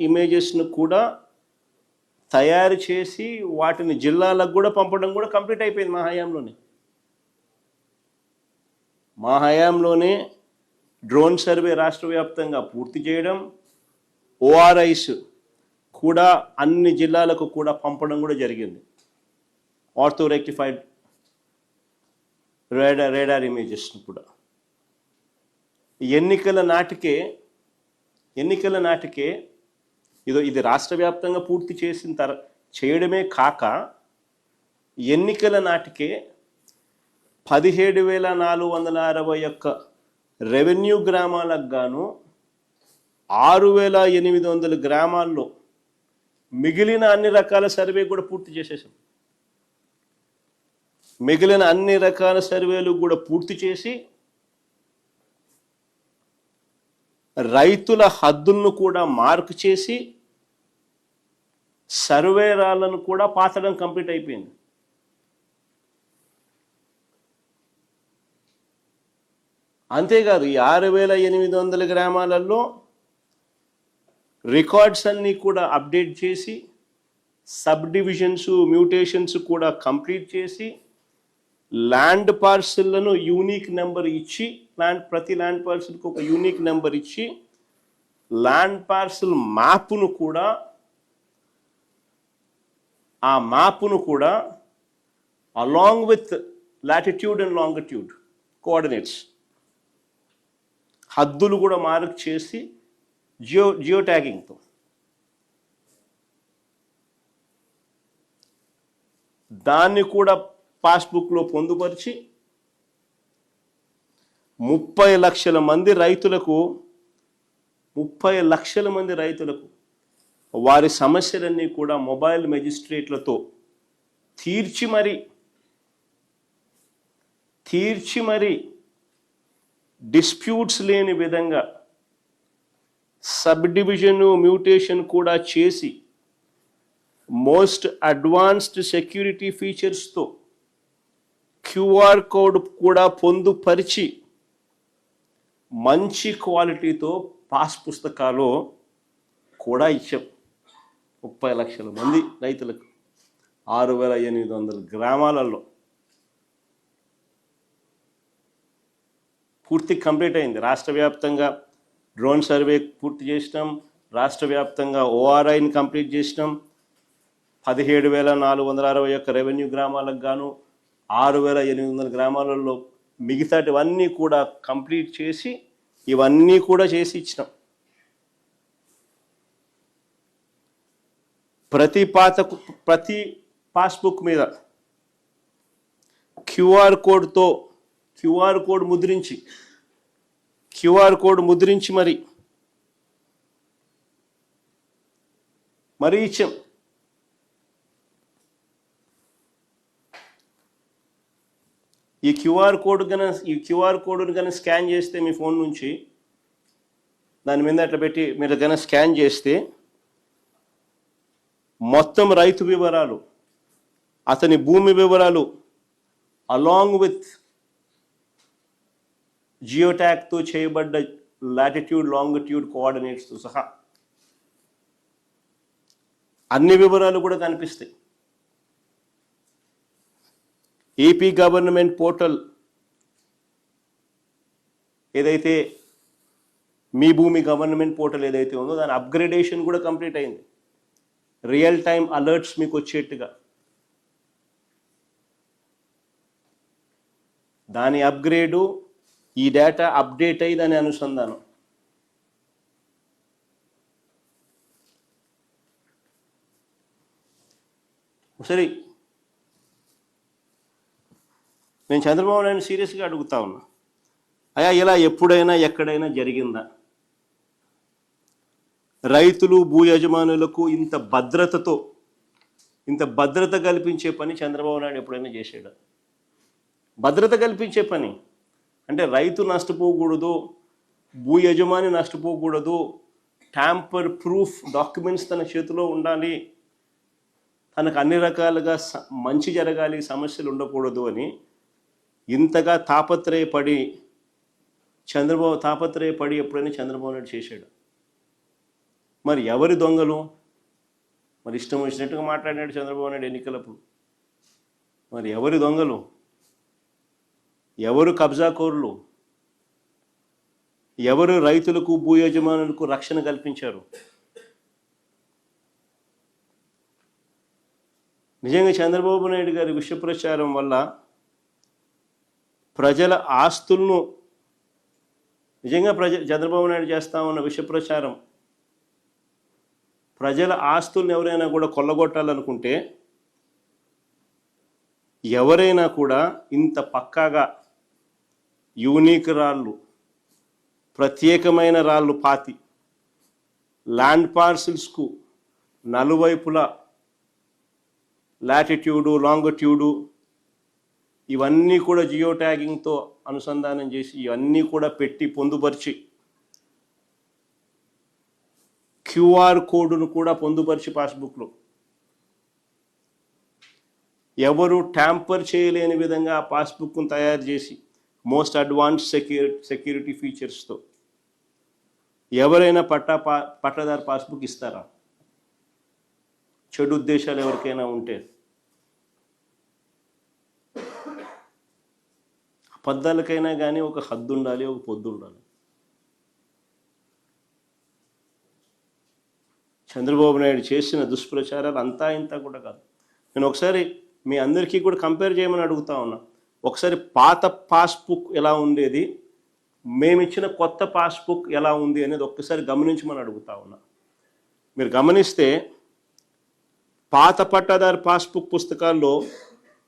S1: ఇమేజెస్ను కూడా తయారు చేసి వాటిని జిల్లాలకు కూడా పంపడం కూడా కంప్లీట్ అయిపోయింది మా హయాంలోనే. మా హయాంలోనే డ్రోన్ సర్వే రాష్ట్ర వ్యాప్తంగా పూర్తి చేయడం, ఓఆర్ఐస్ కూడా అన్ని జిల్లాలకు కూడా పంపడం కూడా జరిగింది. ఆర్థో రెక్టిఫైడ్ రేడార్ ఇమేజెస్ను కూడా ఎన్నికల నాటికే ఇది రాష్ట్ర వ్యాప్తంగా పూర్తి చేయడమే కాక ఎన్నికల నాటికే 17,461 రెవెన్యూ గ్రామాలకు గాను 6,800 గ్రామాల్లో మిగిలిన అన్ని రకాల సర్వే కూడా పూర్తి చేసేసాం. మిగిలిన అన్ని రకాల సర్వేలు కూడా పూర్తి చేసి రైతుల హద్దులను కూడా మార్క్ చేసి సర్వే రాళ్లను కూడా పాతడం కంప్లీట్ అయిపోయింది. అంతేకాదు, ఈ 6,800 గ్రామాలలో రికార్డ్స్ అన్నీ కూడా అప్డేట్ చేసి, సబ్ డివిజన్స్, మ్యూటేషన్స్ కూడా కంప్లీట్ చేసి, ల్యాండ్ పార్సిల్లను యూనిక్ నెంబర్ ఇచ్చి, ప్రతి ల్యాండ్ పార్సిల్కి ఒక యూనిక్ నెంబర్ ఇచ్చి, ల్యాండ్ పార్సిల్ మ్యాప్ను కూడా along with latitude and longitude coordinates, హద్దులు కూడా మార్క్ చేసి జియో ట్యాగింగ్తో దాన్ని కూడా పాస్బుక్లో పొందుపరిచి 30 లక్షల మంది రైతులకు వారి సమస్యలన్నీ కూడా మొబైల్ మెజిస్ట్రేట్లతో తీర్చి మరి డిస్ప్యూట్స్ లేని విధంగా సబ్ డివిజన్, మ్యూటేషన్ కూడా చేసి మోస్ట్ అడ్వాన్స్డ్ సెక్యూరిటీ ఫీచర్స్తో క్యూఆర్ కోడ్ కూడా పొందుపరిచి మంచి క్వాలిటీతో పాస్ పుస్తకాలు కూడా ఇచ్చాం 30 లక్షల మంది రైతులకు 6,800 గ్రామాలలో పూర్తి కంప్లీట్ అయింది. రాష్ట్ర వ్యాప్తంగా డ్రోన్ సర్వే పూర్తి చేసినాం, రాష్ట్ర వ్యాప్తంగా ఓఆర్ఐని కంప్లీట్ చేసినాం. 17,461 రెవెన్యూ గ్రామాలకు గాను 6,800 గ్రామాలలో మిగతాటివన్నీ కూడా కంప్లీట్ చేసి ఇవన్నీ కూడా చేసి ఇచ్చినాం. ప్రతి పాస్బుక్ మీద క్యూఆర్ కోడ్ ముద్రించి మరి మరీ ఇచ్చాం. ఈ క్యూఆర్ కోడ్ని కనుక స్కాన్ చేస్తే మీ ఫోన్ నుంచి దాని మీద అట్లా పెట్టి మీరు కనుక స్కాన్ చేస్తే మొత్తం రైతు వివరాలు, అతని భూమి వివరాలు అలాంగ్ విత్ జియోటాగ్తో చేయబడ్డ లాటిట్యూడ్ లాంగిట్యూడ్ కోఆర్డినేట్స్తో సహా అన్ని వివరాలు కూడా కనిపిస్తాయి. ఏపీ గవర్నమెంట్ పోర్టల్ ఏదైతే మీ భూమి గవర్నమెంట్ పోర్టల్ ఏదైతే ఉందో దాని అప్గ్రేడేషన్ కూడా కంప్లీట్ అయింది. రియల్ టైం అలర్ట్స్ మీకు వచ్చేట్టుగా దాని అప్గ్రేడు, ఈ డేటా అప్డేట్ అయ్యి దాని అనుసంధానం. సరే, నేను చంద్రబాబు నాయుడు సీరియస్గా అడుగుతా ఉన్నా, అయ్యా ఇలా ఎప్పుడైనా ఎక్కడైనా జరిగిందా? రైతులు భూ యజమానులకు ఇంత భద్రత కల్పించే పని చంద్రబాబు నాయుడు ఎప్పుడైనా చేసాడా? భద్రత కల్పించే పని అంటే రైతు నష్టపోకూడదు, భూ యజమాని నష్టపోకూడదు, ట్యాంపర్ ప్రూఫ్ డాక్యుమెంట్స్ తన చేతిలో ఉండాలి, తనకు అన్ని రకాలుగా మంచి జరగాలి, సమస్యలు ఉండకూడదు అని ఇంతగా తాపత్రయపడి ఎప్పుడైనా చంద్రబాబు నాయుడు చేశాడు? మరి ఎవరి దొంగలు? మరి ఇష్టం వచ్చినట్టుగా మాట్లాడినాడు చంద్రబాబు నాయుడు ఎన్నికలప్పుడు. మరి ఎవరి దొంగలు? ఎవరు కబ్జాకోరులు? ఎవరు రైతులకు భూ యజమానులకు రక్షణ కల్పించారు? నిజంగా చంద్రబాబు నాయుడు గారి విష ప్రచారం వల్ల ప్రజల ఆస్తులను చంద్రబాబు నాయుడు చేస్తా ఉన్న విష ప్రచారం, ప్రజల ఆస్తులను ఎవరైనా కూడా కొల్లగొట్టాలనుకుంటే, ఎవరైనా కూడా ఇంత పక్కాగా యూనిక్ రాళ్ళు, ప్రత్యేకమైన రాళ్ళు పాతి ల్యాండ్ పార్సిల్స్కు నలువైపులా లాటిట్యూడు లాంగిట్యూడు ఇవన్నీ కూడా జియో ట్యాగింగ్తో అనుసంధానం చేసి ఇవన్నీ కూడా పెట్టి పొందుపరిచి క్యూఆర్ కోడ్ను కూడా పొందుపరిచి పాస్బుక్లో ఎవరు ట్యాంపర్ చేయలేని విధంగా ఆ పాస్బుక్ను తయారు చేసి మోస్ట్ అడ్వాన్స్ సెక్యూరిటీ ఫీచర్స్తో ఎవరైనా పట్టాదారు పాస్బుక్ ఇస్తారా? చెడు ఉద్దేశాలు ఎవరికైనా ఉంటే, అబద్ధాలకైనా కానీ ఒక హద్దు ఉండాలి, ఒక పొద్దు ఉండాలి. చంద్రబాబు నాయుడు చేసిన దుష్ప్రచారాలు అంతా ఇంత కూడా కాదు. నేను ఒకసారి మీ అందరికీ కూడా కంపేర్ చేయమని అడుగుతా ఉన్నా. ఒకసారి పాత పాస్బుక్ ఎలా ఉండేది, మేమిచ్చిన కొత్త పాస్బుక్ ఎలా ఉంది అనేది ఒక్కసారి గమనించమని అడుగుతా ఉన్నా. మీరు గమనిస్తే పాత పట్టాదారు పాస్బుక్ పుస్తకాల్లో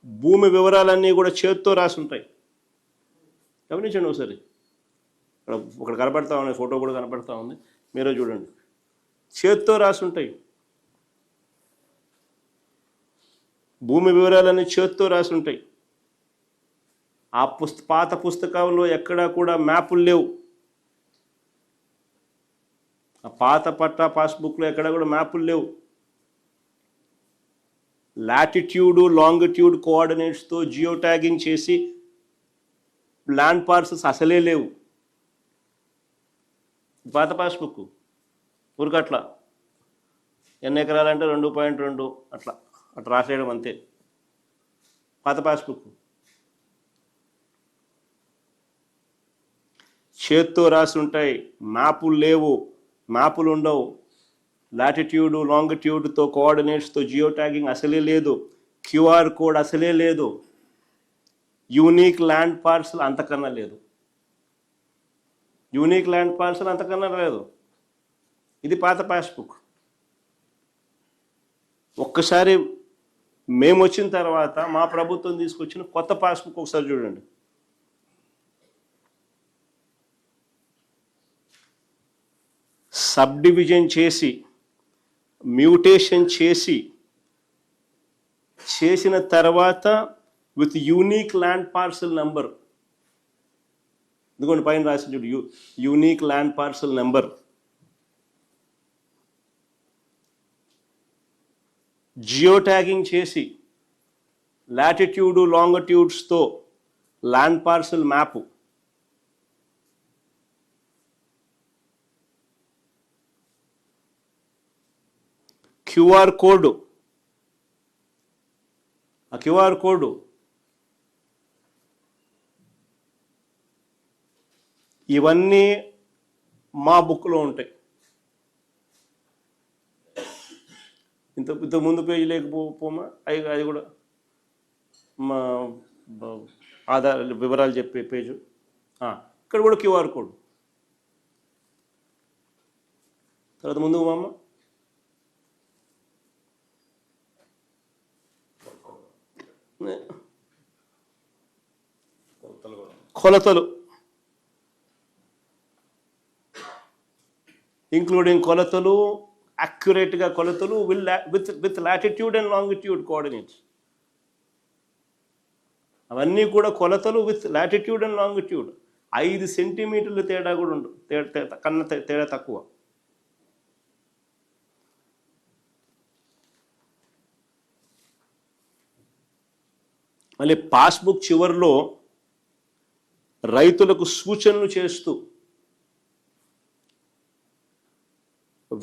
S1: భూమి వివరాలన్నీ కూడా చేత్తో రాసి ఉంటాయి. గమనించండి ఒకసారి. ఒకటి కనపడతా ఉన్నాయి, ఫోటో కూడా కనపడతా ఉంది, మీరే చూడండి. చేత్తో రాసి ఉంటాయి. భూమి వివరాలన్నీ చేత్తో రాసి ఉంటాయి. ఆ పాత పుస్తకంలో ఎక్కడా కూడా మ్యాపులు లేవు. ఆ పాత పట్టా పాస్బుక్లో ఎక్కడా కూడా మ్యాపులు లేవు. లాటిట్యూడు లాంగిట్యూడ్ కోఆర్డినేట్స్తో జియో ట్యాగింగ్ చేసి ల్యాండ్ పార్సల్స్ అసలే లేవు. పాత పాస్బుక్ ఊరికట్లా ఎన్ని ఎకరాలంటే 2.2 అట్లా రాసేయడం అంతే. పాత పాస్బుక్ చేత్తో రాసి ఉంటాయి. మ్యాపులు లేవు, మ్యాపులు ఉండవు. లాటిట్యూడ్ లాంగిట్యూడ్తో కోఆర్డినేట్స్తో జియో ట్యాగింగ్ అసలే లేదు. క్యూఆర్ కోడ్ అసలే లేదు. యూనిక్ ల్యాండ్ పార్సల్ అంతకన్నా లేదు. ఇది పాత పాస్బుక్. ఒక్కసారి మేము వచ్చిన తర్వాత మా ప్రభుత్వం తీసుకొచ్చిన కొత్త పాస్బుక్ ఒకసారి చూడండి. సబ్ డివిజన్ చేసి మ్యూటేషన్ చేసిన తర్వాత with unique land parcel number, ఇదిగోండి పైన రాసి చూడు, unique land parcel number, geo tagging చేసి లాటిట్యూడ్ లాంగిట్యూడ్స్తో land parcel map, QR code, ఆ క్యూఆర్ కోడ్ ఇవన్నీ మా బుక్లో ఉంటాయి. ఇంత ముందు పేజీ లేకపోమా అది కూడా మా ఆధార్ వివరాలు చెప్పే పేజు. ఇక్కడ కూడా క్యూఆర్ కోడ్. తర్వాత ముందుకు మామ, కొలతలు, ఇంక్లూడింగ్ కొలతలు, యాక్యురేట్గా కొలతలు with latitude and longitude coordinates. అవన్నీ కూడా కొలతలు విత్ లాటిట్యూడ్ అండ్ లాంగిట్యూడ్. 5 సెంటీమీటర్లు తేడా కూడా ఉండదు, కన్నా తేడా తక్కువ. మళ్ళీ పాస్బుక్ చివరిలో రైతులకు సూచనలు చేస్తూ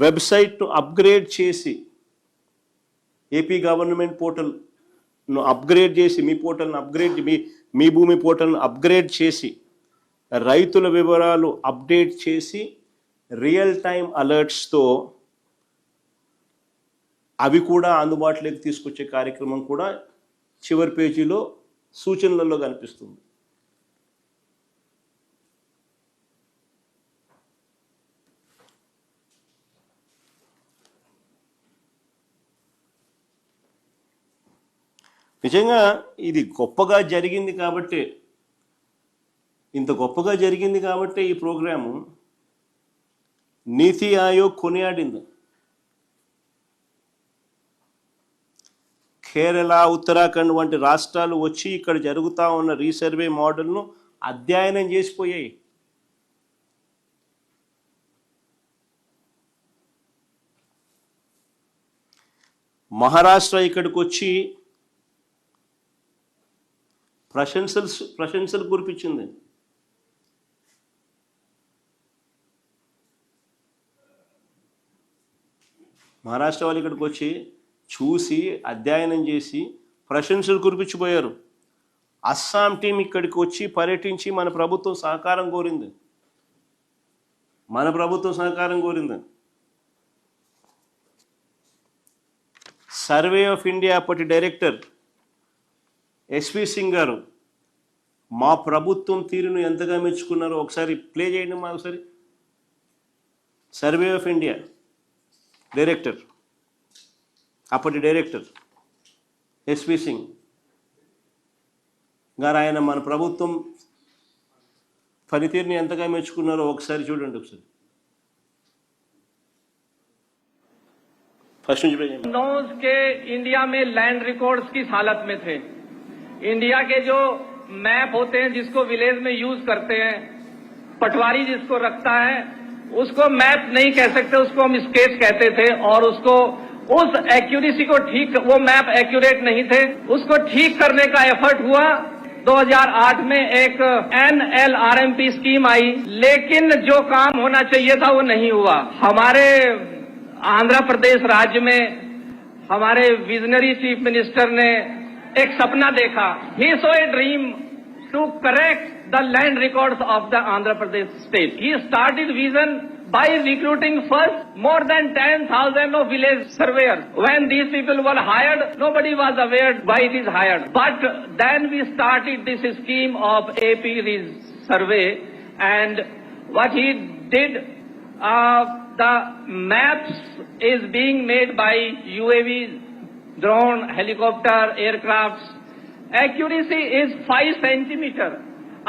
S1: వెబ్సైట్ను అప్గ్రేడ్ చేసి, ఏపీ గవర్నమెంట్ పోర్టల్ను అప్గ్రేడ్ చేసి, మీ పోర్టల్ను అప్గ్రేడ్, మీ భూమి పోర్టల్ను అప్గ్రేడ్ చేసి, రైతుల వివరాలు అప్డేట్ చేసి, రియల్ టైం అలర్ట్స్తో అవి కూడా అందుబాటులోకి తీసుకొచ్చే కార్యక్రమం కూడా చివరి పేజీలో సూచనలలో కనిపిస్తుంది. నిజంగా ఇది గొప్పగా జరిగింది కాబట్టి, ఇంత గొప్పగా జరిగింది కాబట్టి ఈ ప్రోగ్రాము నీతి ఆయోగ్ కొనియాడింది. కేరళ, ఉత్తరాఖండ్ వంటి రాష్ట్రాలు వచ్చి ఇక్కడ జరుగుతూ ఉన్న రీసర్వే మోడల్ను అధ్యయనం చేసిపోయాయి. మహారాష్ట్ర ఇక్కడికి వచ్చి ప్రశంసలు కురిపించింది. మహారాష్ట్ర వాళ్ళు ఇక్కడికి వచ్చి చూసి అధ్యయనం చేసి ప్రశంసలు కురిపించిపోయారు. అస్సాం టీం ఇక్కడికి వచ్చి పర్యటించి మన ప్రభుత్వం సహకారం కోరింది. సర్వే ఆఫ్ ఇండియా అప్పటి డైరెక్టర్ ఎస్వి సింగ్ గారు మా ప్రభుత్వం తీరును ఎంతగా మెచ్చుకున్నారో ఒకసారి ప్లే చేయండి మా ఒకసారి. సర్వే ఆఫ్ ఇండియా డైరెక్టర్, అప్పటి డైరెక్టర్ ఎస్వి సింగ్ గారు, ఆయన మన ప్రభుత్వం పనితీరుని ఎంతగా మెచ్చుకున్నారో ఒకసారి చూడండి. ఒకసారి फर्स्ट
S5: नोज के इंडिया में लैंड रिकॉर्ड्स किस हालत में थे। इंडिया के जो मैप होते हैं जिसको विलेज में यूज करते हैं, पटवारी जिसको रखता है उसको मैप नहीं कह सकते, उसको हम स्केच कहते थे। और उसको उस एक्यूरेसी को ठीक, वो मैप एक्यूरेट नहीं थे, उसको ठीक करने का एफर्ट हुआ। 2008 में एक NLRMP स्कीम आई, लेकिन जो काम होना चाहिए था वो नहीं हुआ। हमारे आंध्र प्रदेश राज्य में हमारे विजनरी चीफ मिनिस्टर ने एक सपना देखा। He saw a dream to correct the land records of the Andhra Pradesh state. He started vision by recruiting first more than 10,000 of village surveyors. When these people were hired, nobody was aware why it is hired. But then we started this scheme of AP survey, and what he did, the maps is being made by UAV, drone, helicopter, aircrafts. Accuracy is 5 centimeter.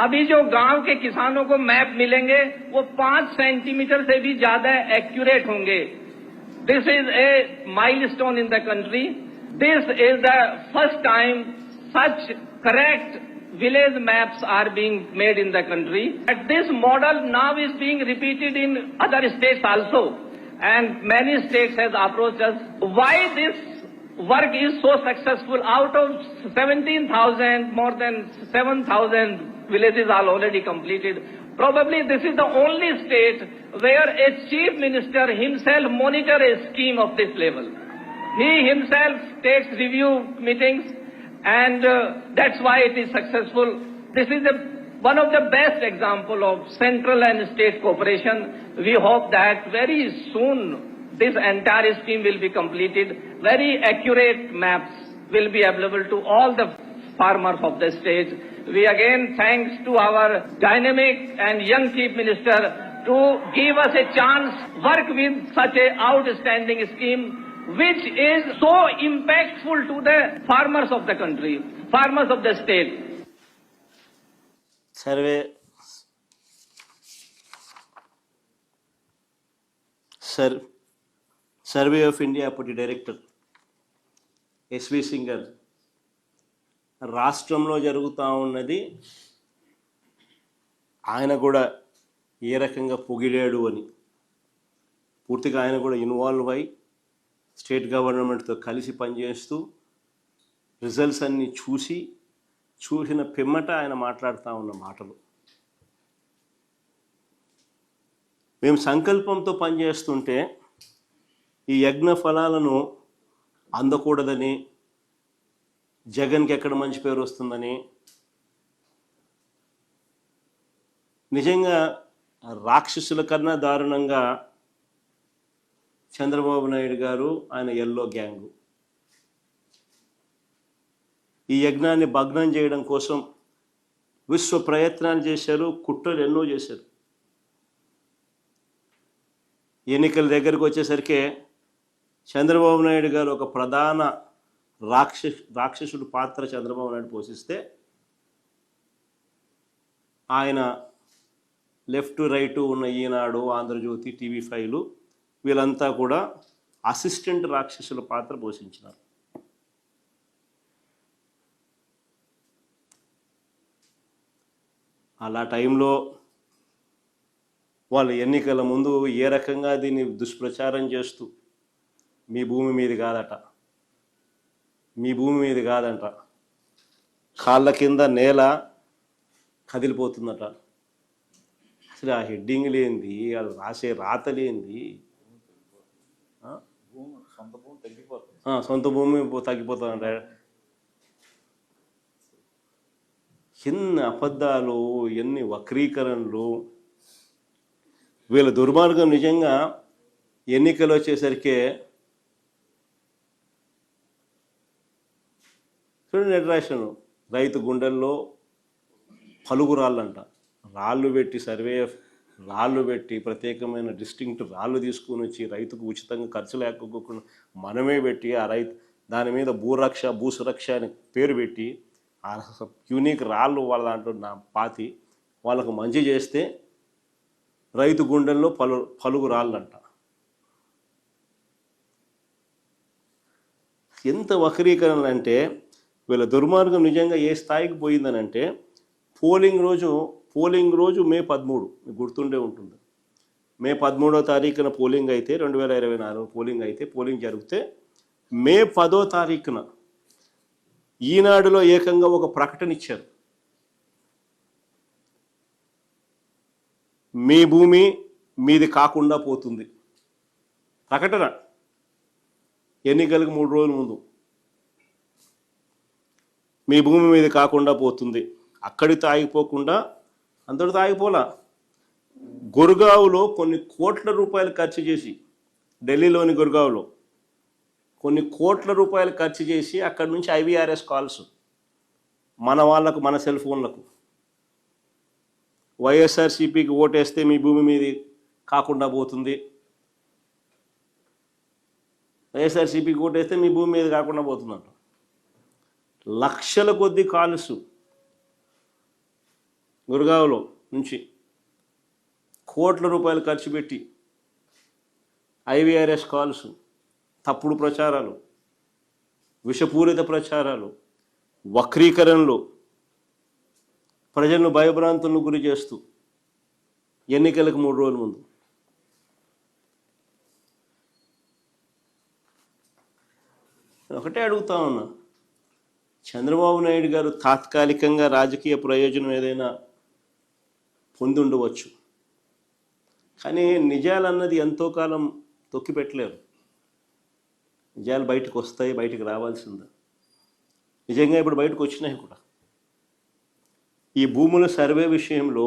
S5: अभी जो गांव के किसानों को map मिलेंगे वो 5 centimetre से भी ज्यादा एक्यूरेट होंगे। This is a milestone in the country. This is the first time such correct village maps are being made in the country. And this model now is being repeated in other states also. And many states has approached us. Why this work is so successful? Out of 17,000, more than 7,000 villages are already completed. Probably this is the only state where a chief minister himself monitor a scheme of this level. He himself takes review meetings, and that's why it is successful. This is one of the best example of central and state cooperation. We hope that very soon this entire scheme will be completed. Very accurate maps will be available to all the farmers of the state. We again thanks to our dynamic and young chief minister to give us a chance work with such a outstanding scheme, which is so impactful to the farmers of the country, farmers of the state.
S1: Survey of India అప్పటి director SV Singh గారు రాష్ట్రంలో జరుగుతూ ఉన్నది ఆయన కూడా ఏ రకంగా పొగిడాడు అని పూర్తిగా ఆయన కూడా ఇన్వాల్వ్ అయి స్టేట్ గవర్నమెంట్తో కలిసి పనిచేస్తూ రిజల్ట్స్ అన్నీ చూసిన పిమ్మట ఆయన మాట్లాడుతూ ఉన్న మాటలు. మేము సంకల్పంతో పనిచేస్తుంటే ఈ యజ్ఞ ఫలాలను అందకూడదని, జగన్కి ఎక్కడ మంచి పేరు వస్తుందని, నిజంగా రాక్షసుల కన్నా దారుణంగా చంద్రబాబు నాయుడు గారు ఆయన ఎల్లో గ్యాంగు ఈ యజ్ఞాన్ని భగ్నం చేయడం కోసం విశ్వ ప్రయత్నాలు చేశారు, కుట్రలు ఎన్నో చేశారు. ఎన్నికల దగ్గరకు వచ్చేసరికి చంద్రబాబు నాయుడు గారు ఒక ప్రధాన రాక్షసుడు పాత్ర చంద్రబాబు నాయుడు పోషిస్తే ఆయన లెఫ్ట్ రైటు ఉన్న ఈనాడు, ఆంధ్రజ్యోతి, TV5 వీళ్ళంతా కూడా అసిస్టెంట్ రాక్షసుల పాత్ర పోషించినారు. అలా టైంలో వాళ్ళు ఎన్నికల ముందు ఏ రకంగా దీన్ని దుష్ప్రచారం చేస్తూ మీ భూమి మీది కాదట, మీ భూమి మీది కాదంట, కాళ్ళ కింద నేల కదిలిపోతుందట. అసలు ఆ హెడ్డింగ్ లేనిది, వాళ్ళు రాసే రాత లేనిది, సొంత భూమి తగ్గిపోతుందంట. ఎన్ని అబద్ధాలు, ఎన్ని వక్రీకరణలు. వీళ్ళ దుర్మార్గం నిజంగా ఎన్నికలు వచ్చేసరికి చూడండి, నెట్రాషన్ రైతు గుండెల్లో పలుగు రాళ్ళంట, రాళ్ళు పెట్టి రాళ్ళు పెట్టి ప్రత్యేకమైన డిస్టింక్ట్ రాళ్ళు తీసుకుని వచ్చి రైతుకు ఉచితంగా ఖర్చు లేకపోకుండా మనమే పెట్టి ఆ దాని మీద భూసురక్ష అని పేరు పెట్టి ఆ యూనిక్ రాళ్ళు వాళ్ళ దాంట్లో పాతి వాళ్ళకు మంచి చేస్తే రైతు గుండెల్లో పలుగు రాళ్ళంట. ఎంత వక్రీకరణ అంటే వీళ్ళ దుర్మార్గం నిజంగా ఏ స్థాయికి పోయిందనంటే పోలింగ్ రోజు మే 13, మీకు గుర్తుండే ఉంటుంది. మే 13వ తారీఖున పోలింగ్ అయితే 2024 పోలింగ్ అయితే పోలింగ్ జరిగితే మే 10వ తారీఖున ఈనాడులో ఏకంగా ఒక ప్రకటన ఇచ్చారు. మీ భూమి మీది కాకుండా పోతుంది. ప్రకటన ఎన్నికలకు 3 రోజుల ముందు మీ భూమి మీది కాకుండా పోతుంది. అక్కడితో ఆగిపోకుండా అంతటితో ఆగిపోలా, గుర్గావ్లో కొన్ని కోట్ల రూపాయలు ఖర్చు చేసి, ఢిల్లీలోని గుర్గావ్లో కొన్ని కోట్ల రూపాయలు ఖర్చు చేసి అక్కడి నుంచి IVRS కాల్స్ మన వాళ్ళకు, మన సెల్ ఫోన్లకు, వైఎస్ఆర్సీపీకి ఓటేస్తే మీ భూమి మీది కాకుండా పోతుంది, వైఎస్ఆర్సీపీకి ఓటేస్తే మీ భూమి మీద కాకుండా పోతుందంట. లక్షల కొద్ది కాల్స్ గుర్గావ్లో నుంచి కోట్ల రూపాయలు ఖర్చు పెట్టి IVRS కాల్స్, తప్పుడు ప్రచారాలు, విషపూరిత ప్రచారాలు, వక్రీకరణలు, ప్రజలను భయభ్రాంతులను గురి చేస్తూ ఎన్నికలకు 3 రోజుల ముందు ఒకటే అడుగుతా ఉన్నా, చంద్రబాబు నాయుడు గారు తాత్కాలికంగా రాజకీయ ప్రయోజనం ఏదైనా పొంది ఉండవచ్చు, కానీ నిజాలన్నది ఎంతో కాలం తొక్కిపెట్టలేరు. నిజాలు బయటకు వస్తాయి, బయటకు రావాల్సిందే. నిజంగా ఇప్పుడు బయటకు వచ్చినాయి కూడా. ఈ భూముల సర్వే విషయంలో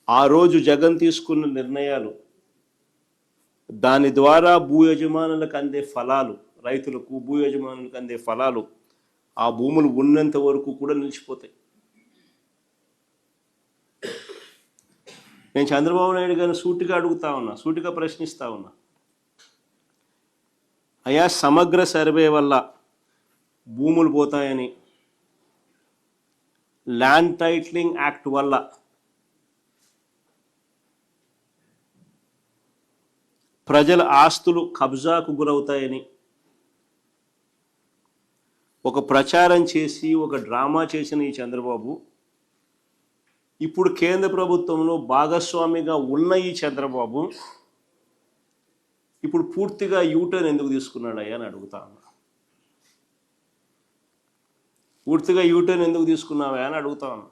S1: ఆ రోజు జగన్ తీసుకున్న నిర్ణయాలు, దాని ద్వారా భూ యజమానులకు అందే ఫలాలు, రైతులకు భూ యజమానులకు అందే ఫలాలు ఆ భూములు ఉన్నంత వరకు కూడా నిలిచిపోతాయి. నేను చంద్రబాబు నాయుడు గారిని సూటిగా అడుగుతా ఉన్నా, సూటిగా ప్రశ్నిస్తా ఉన్నా, అయా సమగ్ర సర్వే వల్ల భూములు పోతాయని, ల్యాండ్ టైటిలింగ్ యాక్ట్ వల్ల ప్రజల ఆస్తులు కబ్జాకు గురవుతాయని ఒక ప్రచారం చేసి ఒక డ్రామా చేసిన ఈ చంద్రబాబు ఇప్పుడు కేంద్ర ప్రభుత్వంలో భాగస్వామిగా ఉన్న ఈ చంద్రబాబు ఇప్పుడు పూర్తిగా యూటర్న్ ఎందుకు తీసుకున్నాడయ్యా అని అడుగుతా ఉన్నా. పూర్తిగా యూటర్న్ ఎందుకు తీసుకున్నావా అని అడుగుతా ఉన్నా.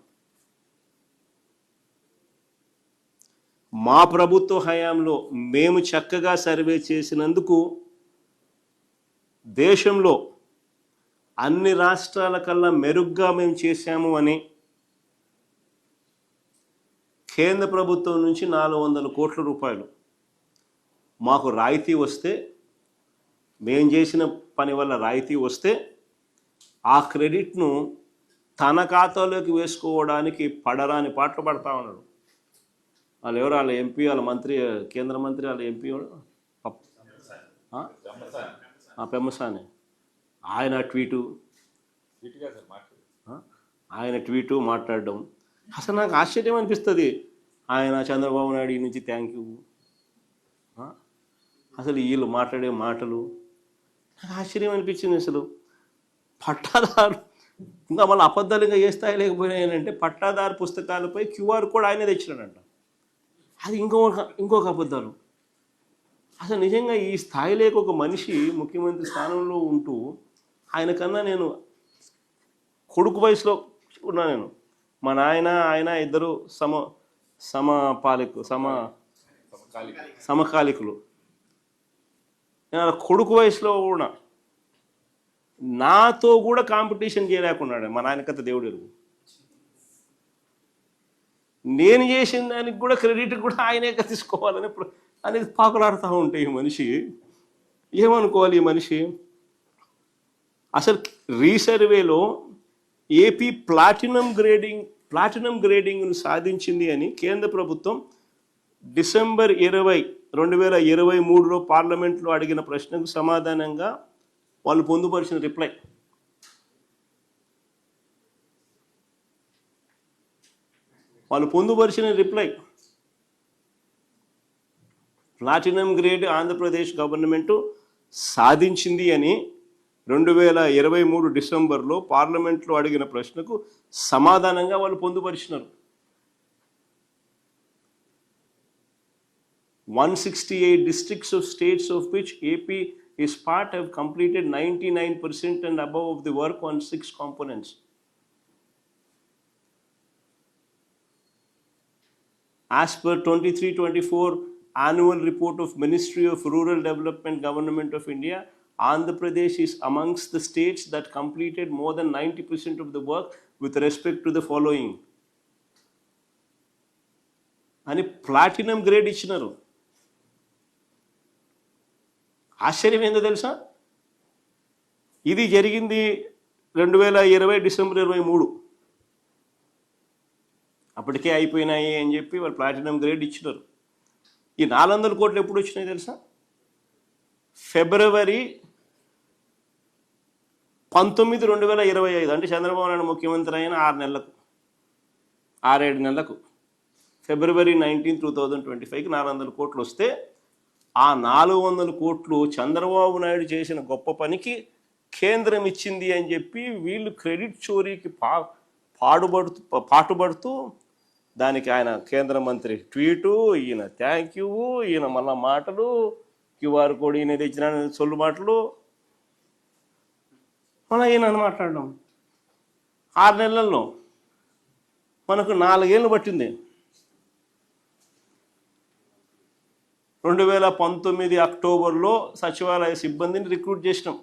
S1: మా ప్రభుత్వ హయాంలో మేము చక్కగా సర్వే చేసినందుకు దేశంలో అన్ని రాష్ట్రాల కన్నా మెరుగ్గా మేము చేశాము అని కేంద్ర ప్రభుత్వం నుంచి 400 కోట్ల రూపాయలు మాకు రాయితీ వస్తే, మేం చేసిన పని వల్ల రాయితీ వస్తే ఆ క్రెడిట్ను తన ఖాతాలోకి వేసుకోవడానికి పడరాని పాటలు పడతా ఉన్నాడు. వాళ్ళు ఎవరు, వాళ్ళ ఎంపీ, వాళ్ళ మంత్రి, కేంద్ర మంత్రి, వాళ్ళ ఎంపీ పెమ్మసాని, ఆయన ట్వీటు మాట్లాడడం అసలు నాకు ఆశ్చర్యం అనిపిస్తుంది. ఆయన చంద్రబాబు నాయుడు నుంచి థ్యాంక్ యూ, అసలు వీళ్ళు మాట్లాడే మాటలు నాకు ఆశ్చర్యం అనిపించింది. అసలు పట్టాదారు ఇంకా మళ్ళీ అబద్ధాలు ఇంకా ఏ స్థాయి లేకపోయినాయంటే, పట్టాదారు పుస్తకాలపై QR కోడ్ ఆయనే తెచ్చినాడంట. అది ఇంకొక అబద్ధాలు. అసలు నిజంగా ఈ స్థాయి లేక ఒక మనిషి ముఖ్యమంత్రి స్థానంలో ఉంటూ, ఆయన కన్నా నేను కొడుకు వయసులో ఉన్నా. నేను మా నాయన ఆయన ఇద్దరు సమకాలికులు. నేను అలా కొడుకు వయసులో ఉన్నా. నాతో కూడా కాంపిటీషన్ చేయలేకున్నాడు మా నాయనకత దేవుడు ఎరుగు. నేను చేసిన దానికి కూడా క్రెడిట్ కూడా ఆయనే తీసుకోవాలని అనేది పాకులాడుతూ ఉంటే ఈ మనిషి ఏమనుకోవాలి? ఈ మనిషి అసలు రీసర్వేలో ఏపీ ప్లాటినం గ్రేడింగ్ను సాధించింది అని కేంద్ర ప్రభుత్వం డిసెంబర్ 20, 2023లో పార్లమెంట్లో అడిగిన ప్రశ్నకు సమాధానంగా వాళ్ళు పొందుపరిచిన reply. Platinum grade Andhra Pradesh government సాధించింది అని 2023 డిసెంబర్లో పార్లమెంట్లో అడిగిన ప్రశ్నకు సమాధానంగా వాళ్ళు పొందుపరిచినారు. 168 districts of states of which AP is part have completed 99% and above of the work on 6 components. As per 23-24 annual report of Ministry of Rural Development Government of India, Andhra Pradesh is amongst the states that completed more than 90% of the work with respect to the following. అని platinum grade ఇచ్చినారు. ఆశ్చర్యం ఏందో తెలుసా? ఇది జరిగింది 2020 December 23. అప్పటికే అయిపోయినాయి అని చెప్పి వాళ్ళు ప్లాటినం గ్రేడ్ ఇచ్చినారు. ఈ 400 కోట్లు ఎప్పుడు వచ్చినాయి తెలుసా? ఫిబ్రవరి 19, 2025, అంటే చంద్రబాబు నాయుడు ముఖ్యమంత్రి అయిన 6-7 నెలలకు ఫిబ్రవరి 19, 2025కి 400 కోట్లు వస్తే ఆ 400 కోట్లు చంద్రబాబు నాయుడు చేసిన గొప్ప పనికి కేంద్రం ఇచ్చింది అని చెప్పి వీళ్ళు క్రెడిట్ చోరీకి పాటుపడుతూ దానికి ఆయన కేంద్ర మంత్రి ట్వీటు, ఈయన థ్యాంక్ యూ, ఈయన మళ్ళా మాటలు, క్యూఆర్ కోడ్ ఈయన తెచ్చిన సొల్లు మాటలు, మళ్ళీ ఈయన మాట్లాడడం. 6 నెలల్లో మనకు 4 ఏళ్ళు పట్టింది. 2019 అక్టోబర్లో సచివాలయ సిబ్బందిని రిక్రూట్ చేసినాం.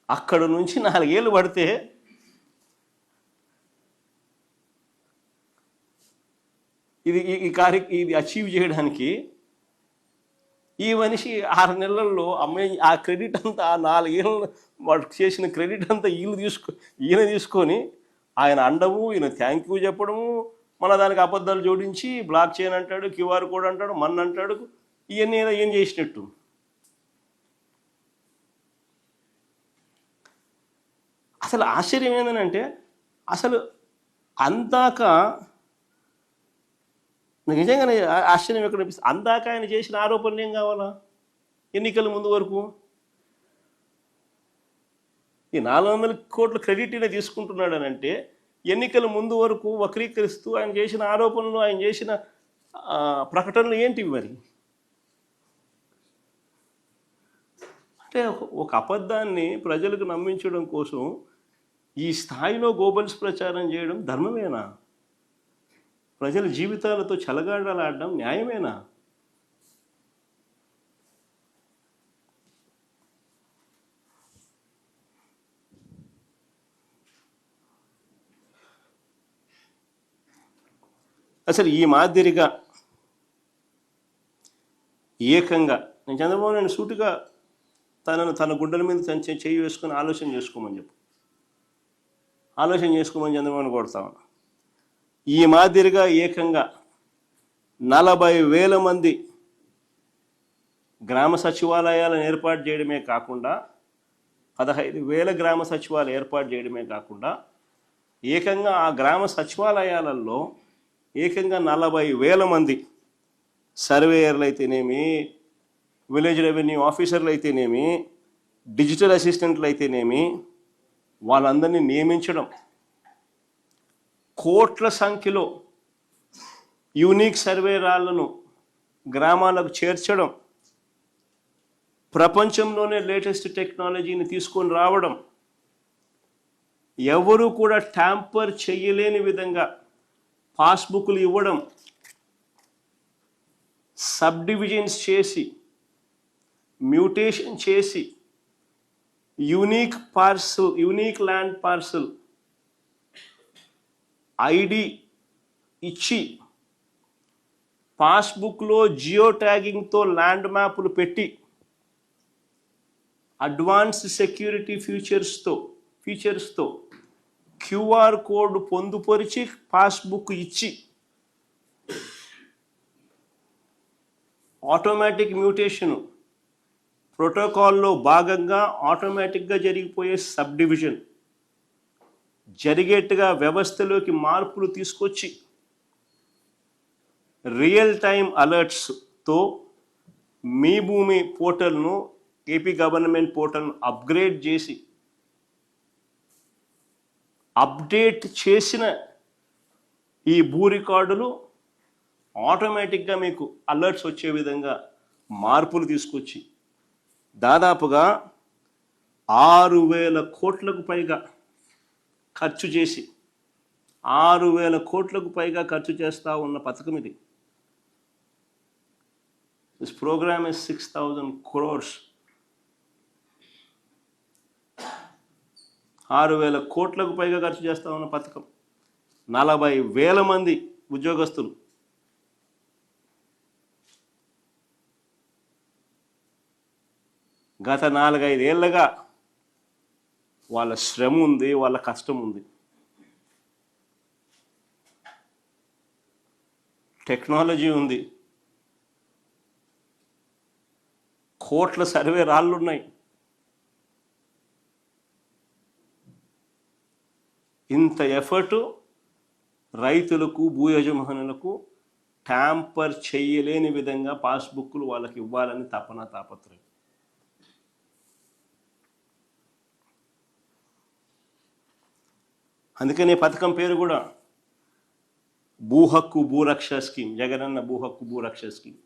S1: అక్కడ నుంచి 4 ఏళ్ళు పడితే ఇది అచీవ్ చేయడానికి ఈ మనిషి 6 నెలల్లో ఆ క్రెడిట్ అంతా, ఆ 4 ఏళ్ళు వాడు చేసిన క్రెడిట్ అంతా ఈయన తీసుకొని ఆయన అండము, ఈయన థ్యాంక్ యూ చెప్పడము, మన దానికి అబద్ధాలు జోడించి బ్లాక్ చైన్ అంటాడు, క్యూఆర్ కోడ్ అంటాడు, అంటాడు, ఇవన్నీ ఏం చేసినట్టు. అసలు ఆశ్చర్యం ఏంటంటే అసలు అందాక నిజంగానే ఆశ్చర్యం ఎక్కడ అనిపిస్తుంది. అందాక ఆయన చేసిన ఆరోపణలు ఏం కావాలా ఎన్నికల ముందు వరకు? ఈ 400 కోట్ల క్రెడిట్ ఈయన తీసుకుంటున్నాడు అని అంటే ఎన్నికల ముందు వరకు వక్రీకరిస్తూ ఆయన చేసిన ఆరోపణలు, ఆయన చేసిన ప్రకటనలు ఏంటివి మరి? అంటే ఒక అబద్ధాన్ని ప్రజలకు నమ్మించడం కోసం ఈ స్థాయిలో గోబల్స్ ప్రచారం చేయడం ధర్మమేనా? ప్రజల జీవితాలతో చెలగాడలాడడం న్యాయమేనా? అసలు ఈ మాదిరిగా ఏకంగా నేను చంద్రబాబు నాయుడు సూటిగా తన గుండెల మీద చేయి వేసుకొని ఆలోచన చేసుకోమని చంద్రబాబుని కొడతాను. ఈ మాదిరిగా ఏకంగా 40,000 మంది గ్రామ సచివాలయాలను ఏర్పాటు చేయడమే కాకుండా 15,000 గ్రామ సచివాలయాలు ఏర్పాటు చేయడమే కాకుండా ఏకంగా ఆ గ్రామ సచివాలయాలలో ఏకంగా 40,000 మంది సర్వేయర్లు అయితేనేమి, విలేజ్ రెవెన్యూ ఆఫీసర్లు అయితేనేమి, డిజిటల్ అసిస్టెంట్లు అయితేనేమి, వాళ్ళందరినీ నియమించడం, కోట్ల సంఖ్యలో యూనిక్ సర్వేరాళ్లను గ్రామాలకు చేర్చడం, ప్రపంచంలోనే లేటెస్ట్ టెక్నాలజీని తీసుకొని రావడం, ఎవరు కూడా ట్యాంపర్ చేయలేని విధంగా పాస్బుక్లు ఇవ్వడం, సబ్ డివిజన్స్ చేసి, మ్యూటేషన్ చేసి, యూనిక్ ల్యాండ్ పార్సల్ ఐడి ఇచ్చి, పాస్బుక్లో జియో ట్యాగింగ్తో ల్యాండ్ మ్యాపులు పెట్టి, అడ్వాన్స్డ్ సెక్యూరిటీ ఫీచర్స్తో క్యూఆర్ కోడ్ పొందుపరిచి పాస్బుక్ ఇచ్చి, ఆటోమేటిక్ మ్యూటేషను ప్రోటోకాల్లో భాగంగా ఆటోమేటిక్గా జరిగిపోయే సబ్ డివిజన్ జరిగేట్టుగా వ్యవస్థలోకి మార్పులు తీసుకొచ్చి, రియల్ టైం అలర్ట్స్తో మీ భూమి పోర్టల్ను, ఏపీ గవర్నమెంట్ పోర్టల్ను అప్గ్రేడ్ చేసి, అప్డేట్ చేసిన ఈ భూ రికార్డులు ఆటోమేటిక్గా మీకు అలర్ట్స్ వచ్చే విధంగా మార్పులు తీసుకొచ్చి దాదాపుగా 6,000 కోట్లకు పైగా ఖర్చు చేసి 6,000 కోట్లకు పైగా ఖర్చు చేస్తూ ఉన్న పథకం ఇది. This programme is 6,000 crores. 6,000 కోట్లకు పైగా ఖర్చు చేస్తూ ఉన్న పథకం, 40,000 మంది ఉద్యోగస్తులు. గత 4-5 ఏళ్ళగా వాళ్ళ శ్రమ ఉంది, వాళ్ళ కష్టం ఉంది. టెక్నాలజీ ఉంది, కోట్ల సర్వే రాళ్ళున్నాయి. ఇంత ఎఫర్టు రైతులకు, భూ యజమానులకు ట్యాంపర్ చేయలేని విధంగా పాస్బుక్లు వాళ్ళకి ఇవ్వాలని తాపత్రయం. అందుకనే పథకం పేరు కూడా భూ హక్కు భూరక్ష స్కీమ్, జగనన్న భూ హక్కు భూరక్ష స్కీమ్.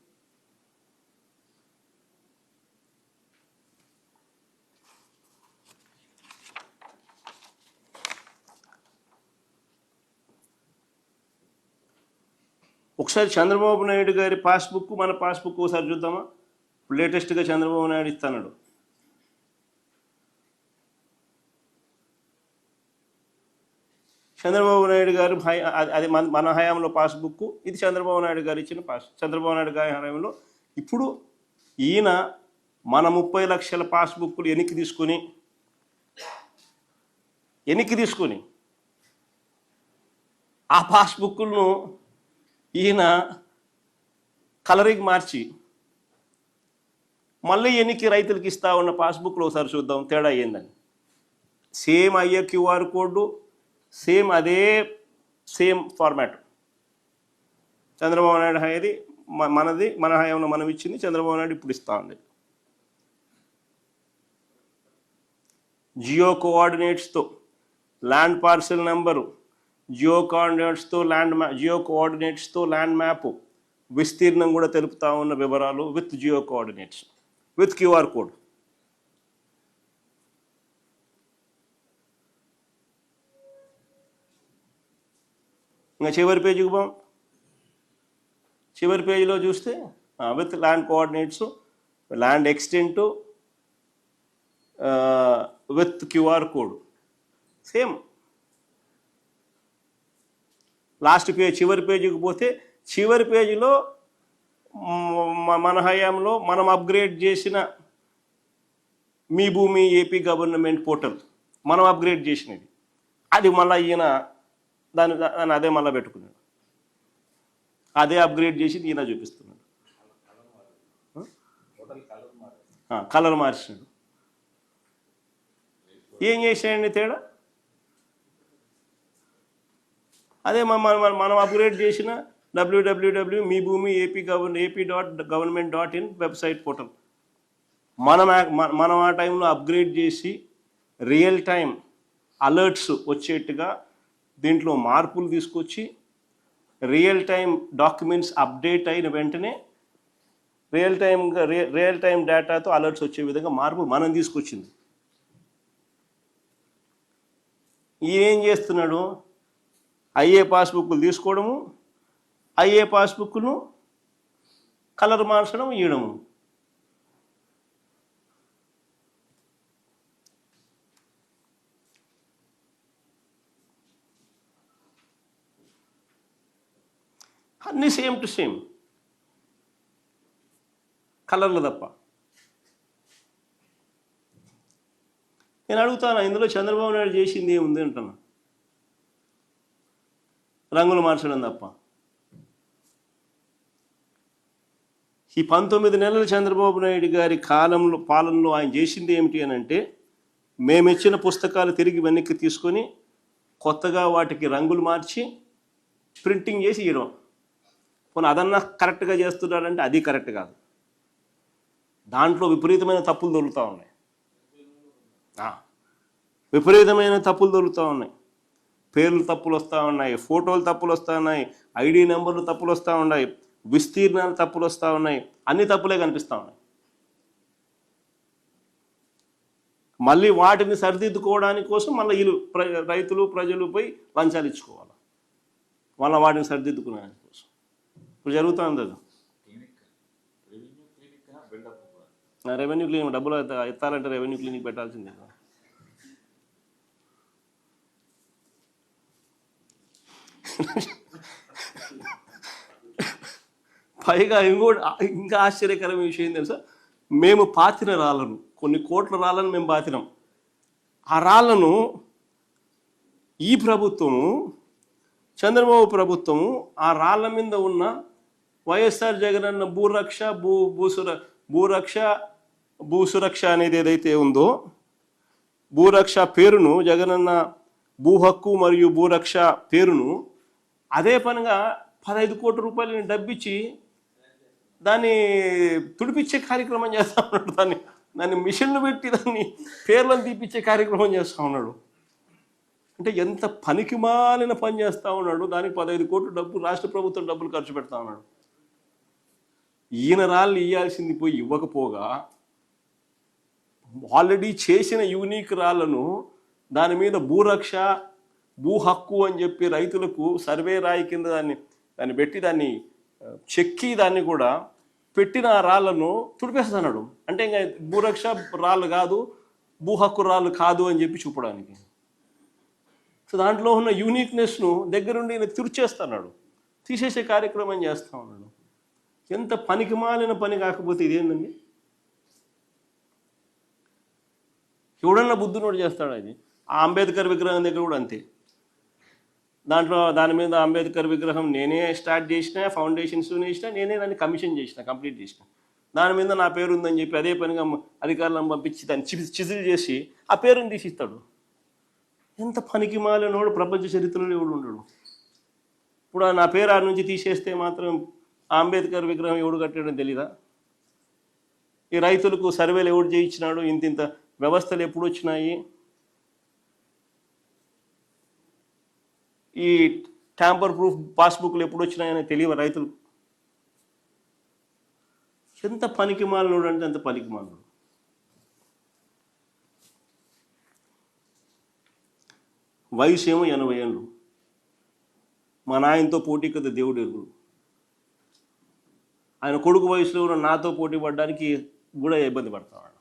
S1: ఒకసారి చంద్రబాబు నాయుడు గారి పాస్బుక్ మన పాస్బుక్ ఒకసారి చూద్దామా? లేటెస్ట్గా చంద్రబాబు నాయుడు ఇస్తున్నాడు. చంద్రబాబు నాయుడు గారు అది మన హయాంలో పాస్బుక్, ఇది చంద్రబాబు నాయుడు గారు ఇచ్చిన చంద్రబాబు నాయుడు గారి హయాంలో. ఇప్పుడు ఈయన మన 30 లక్షల పాస్బుక్లు వెనక్కి తీసుకొని ఆ పాస్బుక్లను ఈయన కలరింగ్ మార్చి మళ్ళీ ఎన్నికి రైతులకు ఇస్తా ఉన్న పాస్బుక్లు ఒకసారి చూద్దాం తేడా ఏందని. సేమ్ అయ్యే QR code, same format. Chandrababu Naidu హయాది మనది, మన హయాంలో మనం ఇచ్చింది, చంద్రబాబు నాయుడు ఇప్పుడు ఇస్తా ఉంది. జియో కోఆర్డినేట్స్తో ల్యాండ్ పార్సెల్ నెంబరు, జియో కోఆర్డినేట్స్తో ల్యాండ్ మ్యాప్, విస్తీర్ణం కూడా తెలుపుతా ఉన్న వివరాలు with geo coordinates, with QR code. ఇంకా చివరి పేజీకి పోం. చివరి పేజీలో చూస్తే with land coordinates, land extent, with QR code same. Last page చివరి పేజీకి పోతే చివరి పేజీలో మన హయాంలో మనం అప్గ్రేడ్ చేసిన మీ భూమి ఏపీ గవర్నమెంట్ పోర్టల్ మనం అప్గ్రేడ్ చేసినది, అది మళ్ళీ ఈయన దాన్ని అదే మళ్ళీ పెట్టుకున్నాడు. అదే అప్గ్రేడ్ చేసి ఈయన చూపిస్తున్నాడు. కలర్ మార్చినాడు. ఏం చేసాడండి తేడా? అదే మనం అప్గ్రేడ్ చేసిన www మీ భూమి AP.government.in వెబ్సైట్ పోర్టల్ మనం ఆ టైంలో అప్గ్రేడ్ చేసి రియల్ టైం అలర్ట్స్ వచ్చేట్టుగా దీంట్లో మార్పులు తీసుకొచ్చి రియల్ టైం డాక్యుమెంట్స్ అప్డేట్ అయిన వెంటనే రియల్ టైం డేటాతో అలర్ట్స్ వచ్చే విధంగా మార్పులు మనం తీసుకొచ్చింది. ఏం చేస్తున్నాడు? అయ్యే పాస్బుక్లు తీసుకోవడము, అయ్యే పాస్బుక్ను కలర్ మార్చడం, ఇవ్వడము. అన్నీ సేమ్ టు సేమ్, కలర్లు తప్ప. నేను అడుగుతాను, ఇందులో చంద్రబాబు నాయుడు చేసింది ఏముంది అంటున్నా? రంగులు మార్చడం తప్ప. ఈ 19 నెలల చంద్రబాబు నాయుడు గారి పాలనలో ఆయన చేసింది ఏమిటి అని అంటే, మేమిచ్చిన పుస్తకాలు తిరిగి వెనక్కి తీసుకొని కొత్తగా వాటికి రంగులు మార్చి ప్రింటింగ్ చేసి ఇవ్వడం. పోనీ అదన్నా కరెక్ట్గా చేస్తున్నాడంటే అది కరెక్ట్ కాదు. దాంట్లో విపరీతమైన తప్పులు దొరుకుతూ ఉన్నాయి. విపరీతమైన తప్పులు దొరుకుతూ ఉన్నాయి. పేర్లు తప్పులు వస్తూ ఉన్నాయి, ఫోటోలు తప్పులు వస్తూ ఉన్నాయి, ఐడి నెంబర్లు తప్పులు వస్తూ ఉన్నాయి, విస్తీర్ణాలు తప్పులు వస్తూ ఉన్నాయి, అన్ని తప్పులే కనిపిస్తూ ఉన్నాయి. మళ్ళీ వాటిని సరిదిద్దుకోవడానికి కోసం మళ్ళీ వీళ్ళు రైతులు ప్రజలు పోయి లంచాలు ఇచ్చుకోవాలి, మళ్ళీ వాటిని సరిదిద్దుకునేదానికి కోసం. ఇప్పుడు జరుగుతుంది అది. రెవెన్యూ క్లినిక్ డబ్బులు ఎత్తాలంటే రెవెన్యూ క్లినిక్ పెట్టాల్సిందే. పైగా ఇంకా ఆశ్చర్యకరమైన విషయం తెలుసా? మేము పాతిన రాళ్ళను, కొన్ని కోట్ల రాళ్ళను మేము పాతినాం. ఆ రాళ్ళను ఈ ప్రభుత్వము, చంద్రబాబు ప్రభుత్వము, ఆ రాళ్ళ మీద ఉన్న వైఎస్ఆర్ జగనన్న భూసురక్ష అనేది ఏదైతే ఉందో, భూరక్ష పేరును, జగనన్న భూ హక్కు మరియు భూరక్ష పేరును అదే పనిగా 15 కోట్ల రూపాయలు డబ్బిచ్చి దాన్ని తుడిపించే కార్యక్రమం చేస్తూ ఉన్నాడు. దాన్ని మిషన్లు పెట్టి దాన్ని పేర్లను తీపిచ్చే కార్యక్రమం చేస్తూ ఉన్నాడు. అంటే ఎంత పనికిమాలిన పని చేస్తూ ఉన్నాడు. దానికి 15 కోట్ల డబ్బు రాష్ట్ర ప్రభుత్వం డబ్బులు ఖర్చు పెడతా ఉన్నాడు. ఈయన రాళ్ళు ఇవ్వాల్సింది పోయి ఇవ్వకపోగా ఆల్రెడీ చేసిన యూనిక్ రాళ్లను దాని మీద భూరక్ష భూ హక్కు అని చెప్పి రైతులకు సర్వే రాయి కింద దాన్ని పెట్టి దాన్ని చెక్కి దాన్ని కూడా పెట్టిన ఆ రాళ్లను తుడిపేస్తున్నాడు. అంటే ఇంకా భూరక్ష రాళ్ళు కాదు, భూ హక్కు రాళ్ళు కాదు అని చెప్పి చూపడానికి. సో దాంట్లో ఉన్న యూనిక్నెస్ను దగ్గరుండి ఈయన తుడిచేస్తున్నాడు, తీసేసే కార్యక్రమం చేస్తూ ఉన్నాడు. ఎంత పనికిమాలిన పని కాకపోతే ఇదేందండి? ఎవడన్నా బుద్ధునోడు చేస్తాడు. అది ఆ అంబేద్కర్ విగ్రహం దగ్గర కూడా అంతే. దాని మీద అంబేద్కర్ విగ్రహం నేనే స్టార్ట్ చేసిన, ఫౌండేషన్స్ వేసిన, నేనే దాన్ని కమిషన్ చేసిన, కంప్లీట్ చేసిన. దాని మీద నా పేరు ఉందని చెప్పి అదే పనిగా అధికారులను పంపించి దాన్ని చిజిల్ చేసి ఆ పేరుని తీసిస్తాడు. ఎంత పనికి మాలినోడు ప్రపంచ చరిత్రలో ఎవడు ఉండడు. ఇప్పుడు నా పేరు ఆ నుంచి తీసేస్తే మాత్రం ఆ అంబేద్కర్ విగ్రహం ఎవడు కట్టాడని తెలీదా? ఈ రైతులకు సర్వేలు ఎవడు చేయించినాడు? ఇంత వ్యవస్థలు ఎప్పుడు వచ్చినాయి? ఈ ట్యాంపర్ ప్రూఫ్ పాస్బుక్లు ఎప్పుడు వచ్చినాయని తెలియదు రైతులకు. ఎంత పనికి మాలినోడు అంటే అంత పనికి మాలినోడు. వయసు ఏమో 80 ఏళ్ళు. మా నాయనతో పోటీ కదా దేవుడు ఎరుగు. ఆయన కొడుకు వయసులో ఉన్న నాతో పోటీ పడడానికి కూడా ఇబ్బంది పడతా ఉన్నాడు,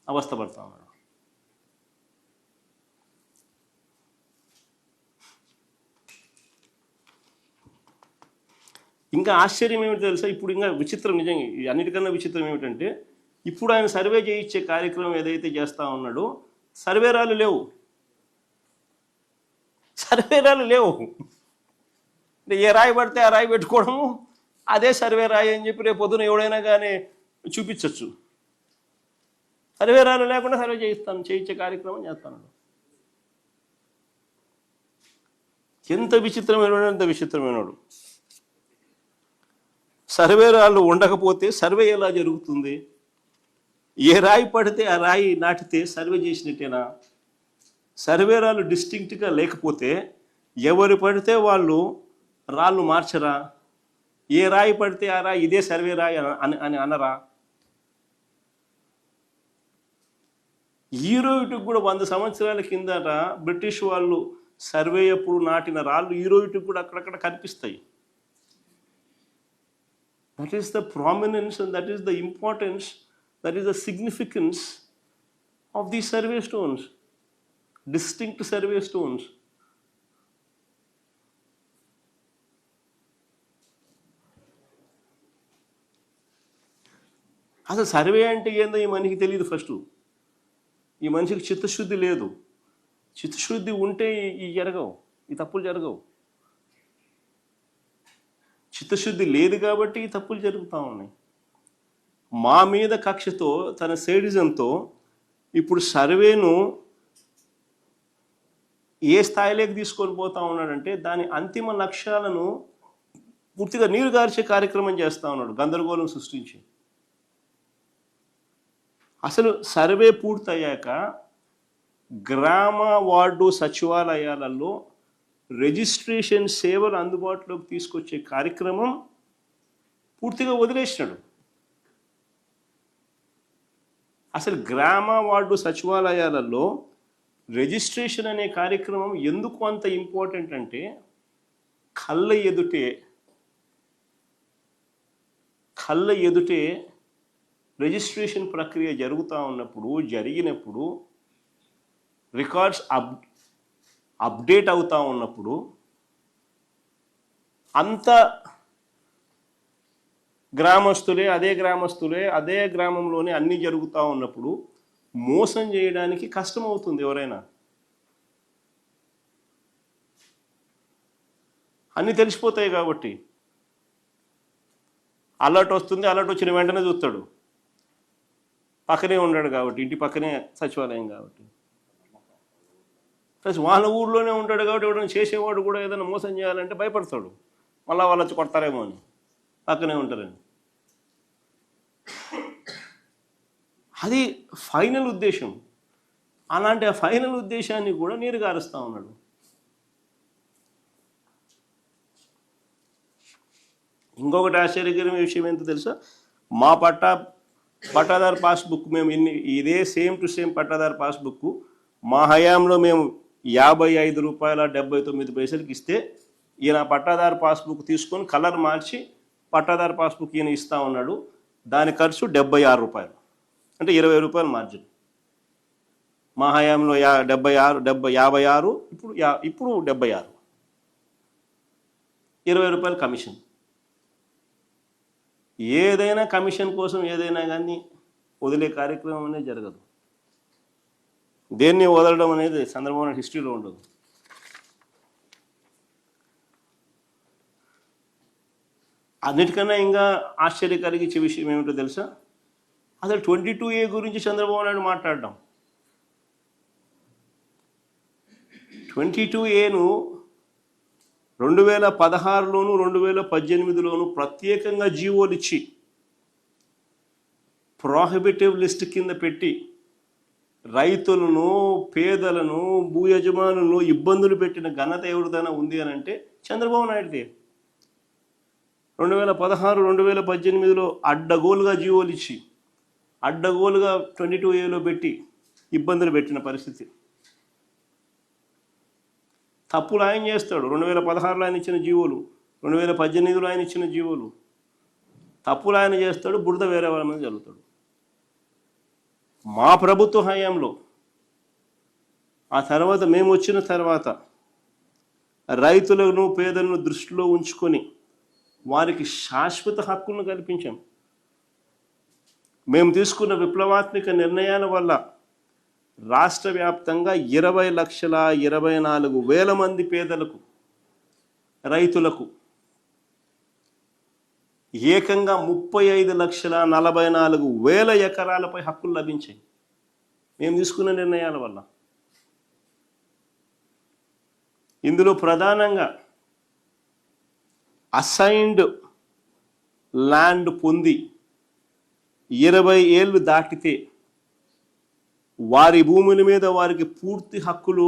S1: అవస్థ పడతా ఉన్నాడు. ఇంకా ఆశ్చర్యం ఏమిటి తెలుసా? ఇప్పుడు ఇంకా విచిత్రం, నిజంగా అన్నిటికన్నా విచిత్రం ఏమిటంటే ఇప్పుడు ఆయన సర్వే చేయించే కార్యక్రమం ఏదైతే చేస్తూ ఉన్నాడో సర్వేరాలు లేవు. అంటే ఏ రాయి పడితే ఆ రాయి పెట్టుకోవడము, అదే సర్వే రాయి అని చెప్పి రేపు పొద్దున ఎవడైనా కానీ చూపించవచ్చు. సర్వేరాలు లేకుండా సర్వే చేయించే కార్యక్రమం చేస్తాను. ఎంత విచిత్రమైనడు, ఎంత విచిత్రమైనడు. సర్వేరాళ్ళు ఉండకపోతే సర్వే ఎలా జరుగుతుంది? ఏ రాయి పడితే ఆ రాయి నాటితే సర్వే చేసినట్టేనా? సర్వేరాళ్ళు డిస్టింక్ట్గా లేకపోతే ఎవరు పడితే వాళ్ళు రాళ్ళు మార్చరా? ఏ రాయి పడితే ఆ రాయి ఇదే సర్వే రాయి అని అనరా? ఈ రోజుకి కూడా 100 సంవత్సరాల కిందట బ్రిటిష్ వాళ్ళు సర్వే అప్పుడు నాటిన రాళ్ళు ఈ రోజుకి కూడా అక్కడక్కడ కనిపిస్తాయి. That is the prominence and that is the importance, that is the significance of these survey stones, distinct survey stones. అసలు సర్వే అంటే ఏందో ఈ మనిషికి తెలియదు. ఫస్ట్ ఈ మనిషికి చిత్తశుద్ధి లేదు. చిత్తశుద్ధి ఉంటే ఈ జరగవు, ఈ తప్పులు జరగవు. చిత్తశుద్ధి లేదు కాబట్టి ఈ తప్పులు జరుగుతూ ఉన్నాయి. మా మీద కక్షతో, తన సేడిజంతో ఇప్పుడు సర్వేను ఏ స్థాయిలోకి తీసుకొని పోతా ఉన్నాడంటే దాని అంతిమ లక్ష్యాలను పూర్తిగా నీరుగార్చే కార్యక్రమం చేస్తూ ఉన్నాడు, గందరగోళం సృష్టించి. అసలు సర్వే పూర్తయ్యాక గ్రామ వార్డు సచివాలయాలలో రిజిస్ట్రేషన్ సేవలు అందుబాటులోకి తీసుకొచ్చే కార్యక్రమం పూర్తిగా వదిలేసినాడు. అసలు గ్రామ వార్డు సచివాలయాలలో రిజిస్ట్రేషన్ అనే కార్యక్రమం ఎందుకు అంత ఇంపార్టెంట్ అంటే కళ్ళ ఎదుటే రిజిస్ట్రేషన్ ప్రక్రియ జరిగినప్పుడు రికార్డ్స్ అప్డేట్ అవుతూ ఉన్నప్పుడు అంత గ్రామస్తులే అదే గ్రామంలోనే అన్నీ జరుగుతూ ఉన్నప్పుడు మోసం చేయడానికి కష్టమవుతుంది. ఎవరైనా అన్నీ తెలిసిపోతాయి కాబట్టి అలర్ట్ వస్తుంది. అలర్ట్ వచ్చిన వెంటనే చూస్తాడు, పక్కనే ఉన్నాడు కాబట్టి, ఇంటి పక్కనే సచివాలయం కాబట్టి, ప్లస్ వాళ్ళ ఊర్లోనే ఉంటాడు కాబట్టి ఎవరైనా చేసేవాడు కూడా ఏదైనా మోసం చేయాలంటే భయపడతాడు. మళ్ళీ వాళ్ళు వచ్చి కొడతారేమో అని పక్కనే ఉంటారని. అది ఫైనల్ ఉద్దేశం. అలాంటి ఆ ఫైనల్ ఉద్దేశాన్ని కూడా నీరుగారుస్తూ ఉన్నాడు. ఇంకొకటి ఆశ్చర్యకరమైన విషయం ఏంటో తెలుసా, మా పట్టాదారు పాస్బుక్ మేము ఇదే సేమ్ టు సేమ్ పట్టాదారు పాస్బుక్ మా హయాంలో మేము ₹55.79 ఇస్తే ఈయన పట్టాదారు పాస్బుక్ తీసుకొని కలర్ మార్చి పట్టాదారు పాస్బుక్ ఈయన ఇస్తూ ఉన్నాడు. దాని ఖర్చు ₹76, అంటే ₹20 మార్జిన్. మా హయాంలో 56 ఇప్పుడు 76, ₹20 కమిషన్. ఏదైనా కమిషన్ కోసం ఏదైనా కానీ వదిలే కార్యక్రమం అనేది జరగదు. దేన్ని వదలడం అనేది చంద్రబాబు నాయుడు హిస్టరీలో ఉండదు. అన్నిటికన్నా ఇంకా ఆశ్చర్య కలిగించే విషయం ఏమిటో తెలుసా, అసలు 22A గురించి చంద్రబాబు నాయుడు మాట్లాడడం. 22Aను 2016లోను 2018లోను ప్రత్యేకంగా జీవోలు ఇచ్చి ప్రోహిబిటివ్ లిస్ట్ కింద పెట్టి రైతులను, పేదలను, భూ యజమానులను ఇబ్బందులు పెట్టిన ఘనత ఎవరిదైనా ఉంది అని అంటే చంద్రబాబు నాయుడుదే. 2016, 2018లో అడ్డగోలుగా జీవోలు ఇచ్చి అడ్డగోలుగా 22Aలో పెట్టి ఇబ్బందులు పెట్టిన పరిస్థితి. తప్పులు ఆయన చేస్తాడు. 2016లో ఆయన ఇచ్చిన జీవోలు, 2018లో ఆయన ఇచ్చిన జీవోలు, తప్పులు ఆయన చేస్తాడు, బురద వేరే వాళ్ళ మీద జరుగుతాడు. మా ప్రభుత్వ హయాంలో ఆ తర్వాత మేము వచ్చిన తర్వాత రైతులను, పేదలను దృష్టిలో ఉంచుకొని వారికి శాశ్వత హక్కులను కల్పించాం. మేము తీసుకున్న విప్లవాత్మక నిర్ణయాల వల్ల రాష్ట్ర వ్యాప్తంగా 20,24,000 మంది పేదలకు, రైతులకు ఏకంగా 35,44,000 ఎకరాలపై హక్కులు లభించాయి మేము తీసుకున్న నిర్ణయాల వల్ల. ఇందులో ప్రధానంగా అసైన్డ్ ల్యాండ్ పొంది 20 ఏళ్ళు దాటితే వారి భూముల మీద వారికి పూర్తి హక్కులు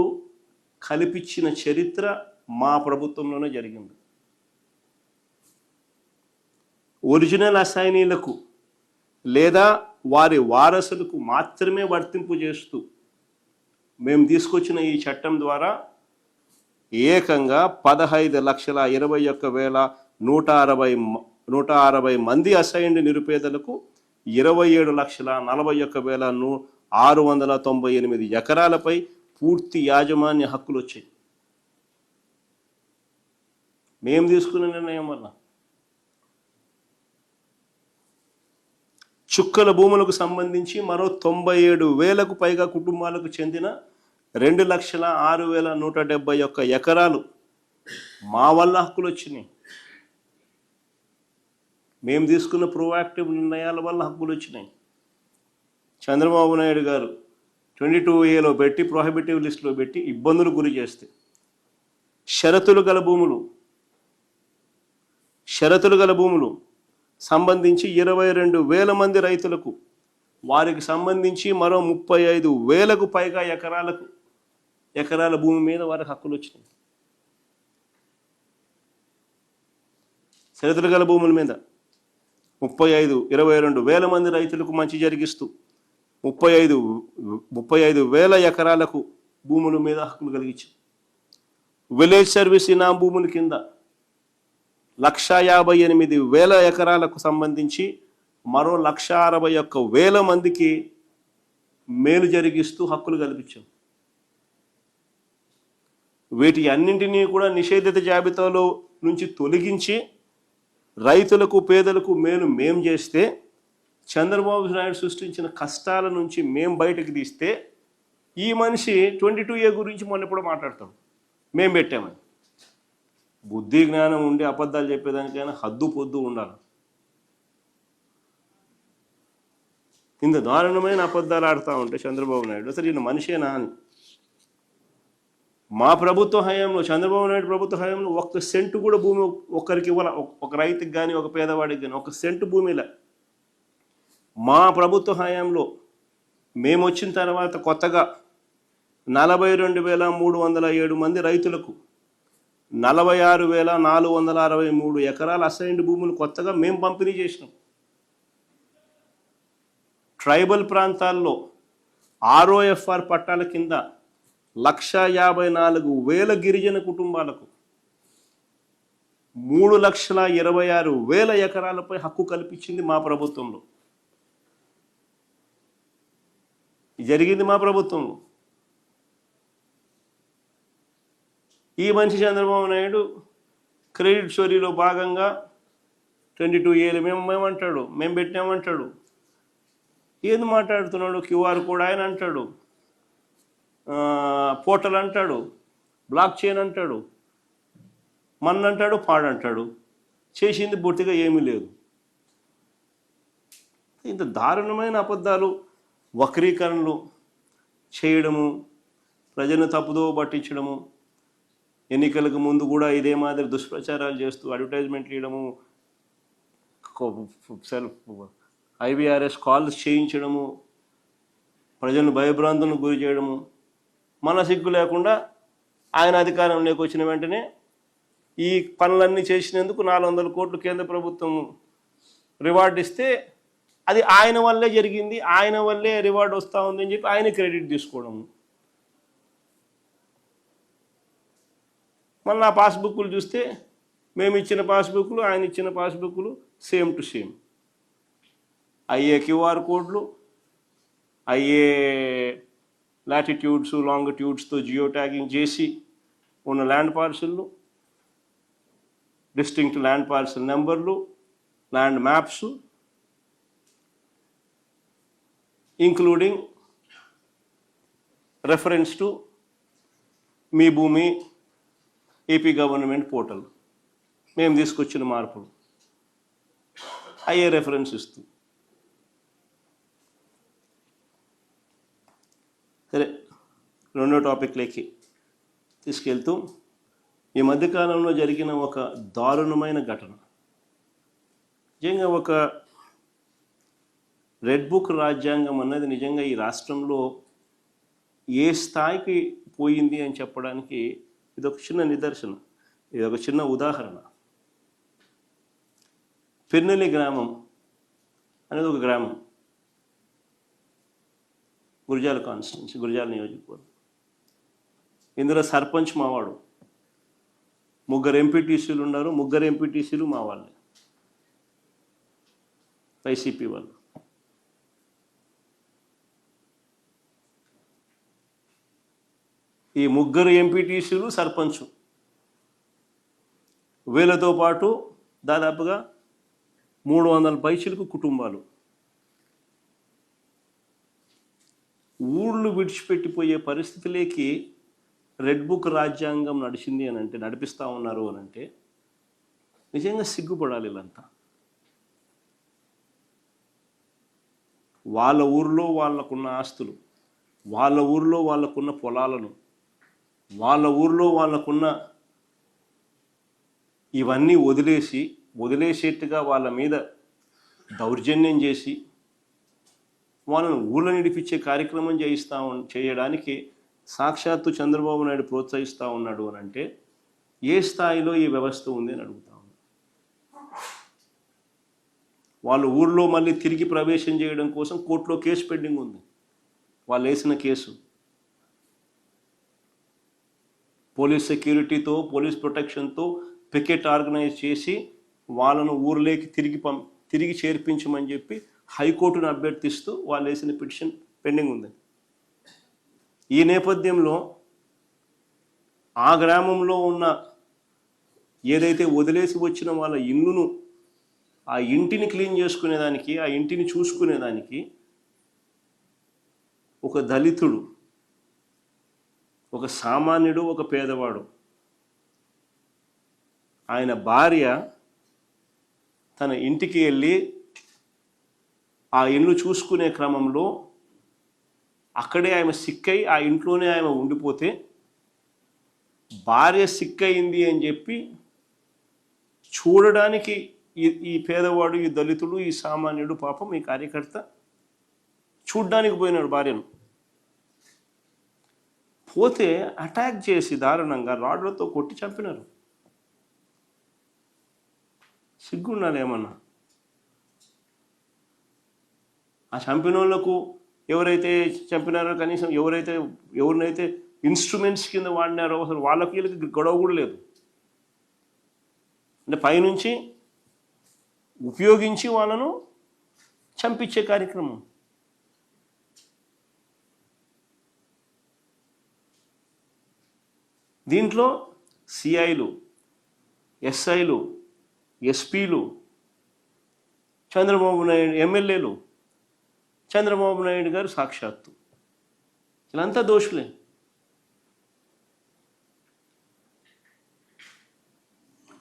S1: కల్పించిన చరిత్ర మా ప్రభుత్వంలోనే జరిగింది. ఒరిజినల్ అసైనీలకు లేదా వారి వారసులకు మాత్రమే వర్తింపు చేస్తూ మేము తీసుకొచ్చిన ఈ చట్టం ద్వారా ఏకంగా 15,21,160 మంది అసైన్డ్ నిరుపేదలకు 27,41,698 ఎకరాలపై పూర్తి యాజమాన్య హక్కులు వచ్చాయి మేము తీసుకున్న నిర్ణయం వల్ల. చుక్కల భూములకు సంబంధించి మరో 97,000కు పైగా కుటుంబాలకు చెందిన 2,06,171 ఎకరాలు మా వల్ల హక్కులు వచ్చినాయి. మేము తీసుకున్న ప్రోయాక్టివ్ నిర్ణయాల వల్ల హక్కులు వచ్చినాయి. చంద్రబాబు నాయుడు గారు 22Aలో పెట్టి ప్రోహిబిటివ్ లిస్టులో పెట్టి ఇబ్బందులు గురి చేస్తే షరతులు గల భూములు సంబంధించి 22,000 మంది రైతులకు, వారికి సంబంధించి మరో 35,000కు పైగా ఎకరాల భూమి మీద వారికి హక్కులు వచ్చినాయి. షరతులు గల భూముల మీద 22,000 మంది రైతులకు మంచి జరిగిస్తూ 35,000 ఎకరాలకు భూముల మీద హక్కులు కలిగించారు. విలేజ్ సర్వీస్ ఇనాం భూముల కింద 1,58,000 ఎకరాలకు సంబంధించి మరో 1,61,000 మందికి మేలు జరిగిస్తూ హక్కులు కల్పించాం. వీటి అన్నింటినీ కూడా నిషేధిత జాబితాలో నుంచి తొలగించి రైతులకు, పేదలకు మేలు మేం చేస్తే, చంద్రబాబు నాయుడు సృష్టించిన కష్టాల నుంచి మేం బయటకు తీస్తే, ఈ మనిషి 22A గురించి మొన్న ఎప్పుడో మాట్లాడతాడు మేం పెట్టామని. బుద్ధి జ్ఞానం ఉండి అబద్ధాలు చెప్పేదానికైనా హద్దు పొద్దు ఉండాలి. ఇంత దారుణమైన అబద్ధాలు ఆడుతూ ఉంటే చంద్రబాబు నాయుడు అసలు ఈయన మనిషేనా అని. మా ప్రభుత్వ హయాంలో, చంద్రబాబు నాయుడు ప్రభుత్వ హయాంలో 1 సెంటు కూడా భూమి ఒకరికి ఇవ్వాల, ఒక రైతుకి కానీ ఒక పేదవాడికి కానీ 1 సెంటు భూమిలా. మా ప్రభుత్వ హయాంలో మేము వచ్చిన తర్వాత కొత్తగా 42,307 మంది రైతులకు 46,463 ఎకరాల అసైన్డ్ భూములు కొత్తగా మేము పంపిణీ చేసినాం. ట్రైబల్ ప్రాంతాల్లో ROFR పట్టాల కింద 154,000 గిరిజన కుటుంబాలకు 3,26,000 ఎకరాలపై హక్కు కల్పించింది మా ప్రభుత్వంలో. జరిగింది మా ప్రభుత్వంలో. ఈ మనిషి చంద్రబాబు నాయుడు క్రెడిట్ చోరీలో భాగంగా 22 ఏళ్ళు మేమంటాడు, మేము పెట్టామంటాడు. ఏది మాట్లాడుతున్నాడు? QR కోడ్ ఆయన అంటాడు, పోర్టల్ అంటాడు, బ్లాక్ చైన్ అంటాడు, మన్నంటాడు, పాడంటాడు. చేసింది బొత్తిగా ఏమీ లేదు. ఇంత దారుణమైన అబద్ధాలు, వక్రీకరణలు చేయడము, ప్రజలను తప్పుదో పట్టించడము, ఎన్నికలకు ముందు కూడా ఇదే మాదిరి దుష్ప్రచారాలు చేస్తూ అడ్వర్టైజ్మెంట్లు ఇవ్వడము, IVRS కాల్స్ చేయించడము, ప్రజలను భయభ్రాంతులను గురి చేయడము. మన సిగ్గు లేకుండా ఆయన అధికారంలోకి వచ్చిన వెంటనే ఈ పనులన్నీ చేసినందుకు 400 కోట్లు కేంద్ర ప్రభుత్వం రివార్డు ఇస్తే అది ఆయన వల్లే జరిగింది, ఆయన వల్లే రివార్డు వస్తూ ఉందని చెప్పి ఆయన క్రెడిట్ తీసుకోవడము. మళ్ళీ ఆ పాస్బుక్లు చూస్తే మేము ఇచ్చిన పాస్బుక్లు, ఆయన ఇచ్చిన పాస్బుక్లు సేమ్ టు సేమ్. అయ్యే QR కోడ్లు, అయ్యే లాటిట్యూడ్స్, లాంగిట్యూడ్స్తో జియో ట్యాగింగ్ చేసి ఉన్న ల్యాండ్ పార్సల్లు, డిస్టింక్ట్ ల్యాండ్ పార్సల్ నెంబర్లు, land maps, including reference to Mee Bhoomi AP government portal, మేము తీసుకొచ్చిన మార్పులు అయ్యే రెఫరెన్స్ ఇస్తూ. సరే, రెండో టాపిక్లోకి తీసుకెళ్తూ, ఈ మధ్యకాలంలో జరిగిన ఒక దారుణమైన ఘటన, నిజంగా ఒక రెడ్ బుక్ రాజ్యాంగం అన్నది నిజంగా ఈ రాష్ట్రంలో ఏ స్థాయికి పోయింది అని చెప్పడానికి ఇదొక చిన్న నిదర్శనం, ఇదొక చిన్న ఉదాహరణ. పెన్నెల్లి గ్రామం అనేది ఒక గ్రామం, గురజాల కాన్స్టిట్యున్సీ, గురజాల నియోజకవర్గం. ఇందులో సర్పంచ్ మావాడు, 3 ఎంపీటీసీలు ఉన్నారు, 3 ఎంపీటీసీలు మా వాళ్ళే, వైసీపీ వాళ్ళు. ఈ 3 ఎంపీటీసీలు సర్పంచ్, వీళ్ళతో పాటు దాదాపుగా 300 పైచిలకు కుటుంబాలు. ఊళ్ళు విడిచిపెట్టిపోయే పరిస్థితిలోకి రెడ్ బుక్ రాజ్యాంగం నడిచింది అని అంటే, నడిపిస్తూ ఉన్నారు అని అంటే నిజంగా సిగ్గుపడాలి వీళ్ళంతా. వాళ్ళ ఊరిలో వాళ్ళకున్న ఆస్తులు, వాళ్ళ ఊరిలో వాళ్ళకున్న పొలాలను, వాళ్ళ ఊరిలో వాళ్ళకున్న ఇవన్నీ వదిలేసేట్టుగా వాళ్ళ మీద దౌర్జన్యం చేసి వాళ్ళను ఊళ్ళో నడిపించే కార్యక్రమం చేయడానికి సాక్షాత్తు చంద్రబాబు నాయుడు ప్రోత్సహిస్తూ ఉన్నాడు అని అంటే ఏ స్థాయిలో ఈ వ్యవస్థ ఉంది అని అడుగుతా ఉన్నాను. వాళ్ళు ఊళ్ళో మళ్ళీ తిరిగి ప్రవేశం చేయడం కోసం కోర్టులో కేసు పెండింగ్ ఉంది. వాళ్ళు వేసిన కేసు పోలీస్ సెక్యూరిటీతో, పోలీస్ ప్రొటెక్షన్తో పికెట్ ఆర్గనైజ్ చేసి వాళ్ళను ఊర్లోకి తిరిగి చేర్పించమని చెప్పి హైకోర్టును అభ్యర్థిస్తూ వాళ్ళు వేసిన పిటిషన్ పెండింగ్ ఉంది. ఈ నేపథ్యంలో ఆ గ్రామంలో ఉన్న ఏదైతే వదిలేసి వచ్చిన వాళ్ళ ఇల్లును, ఆ ఇంటిని క్లీన్ చేసుకునేదానికి, ఆ ఇంటిని చూసుకునేదానికి ఒక దళితుడు, ఒక సామాన్యుడు, ఒక పేదవాడు, ఆయన భార్య తన ఇంటికి వెళ్ళి ఆ ఇల్లు చూసుకునే క్రమంలో అక్కడే ఆమె సిక్కై ఆ ఇంట్లోనే ఆమె ఉండిపోతే భార్య సిక్ అయింది అని చెప్పి చూడడానికి ఈ పేదవాడు, ఈ దళితుడు, ఈ సామాన్యుడు, పాపం ఈ కార్యకర్త చూడ్డానికి పోయినాడు భార్యను. పోతే అటాక్ చేసి దారుణంగా రాడ్లతో కొట్టి చంపినారు. సిగ్గుండాలి ఏమన్నా. ఆ చంపిన వాళ్ళకు ఎవరైతే చంపినారో, కనీసం ఎవరినైతే ఇన్స్ట్రుమెంట్స్ కింద వాడినారో అసలు వాళ్ళకి వీళ్ళకి గొడవ కూడా లేదు. అంటే పైనుంచి ఉపయోగించి వాళ్ళను చంపించే కార్యక్రమం. దీంట్లో సిఐలు, ఎస్ఐలు, ఎస్పీలు, చంద్రబాబు నాయుడు ఎమ్మెల్యేలు, చంద్రబాబు నాయుడు గారు సాక్షాత్తు, వీళ్ళంతా దోషులే.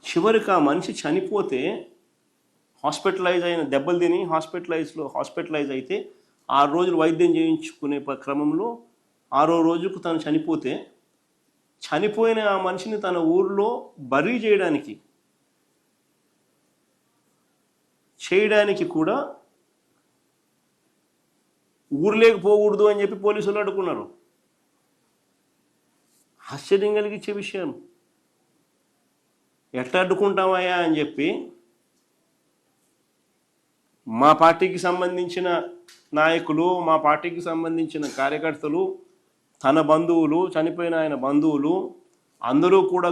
S1: చివరికి ఆ మనిషి చనిపోతే, హాస్పిటలైజ్ అయిన, దెబ్బలు తిని హాస్పిటలైజ్ అయితే 6 రోజులు వైద్యం చేయించుకునే క్రమంలో 6వ రోజుకు తను చనిపోతే, చనిపోయిన ఆ మనిషిని తన ఊర్లో బరీ చేయడానికి కూడా ఊర్లోకి పోకూడదు అని చెప్పి పోలీసులు అడ్డుకున్నారు. ఆశ్చర్యం కలిగించే విషయం. ఎట్లా అడ్డుకుంటామయ్యా అని చెప్పి మా పార్టీకి సంబంధించిన నాయకులు, మా పార్టీకి సంబంధించిన కార్యకర్తలు, తన బంధువులు, చనిపోయిన ఆయన బంధువులు అందరూ కూడా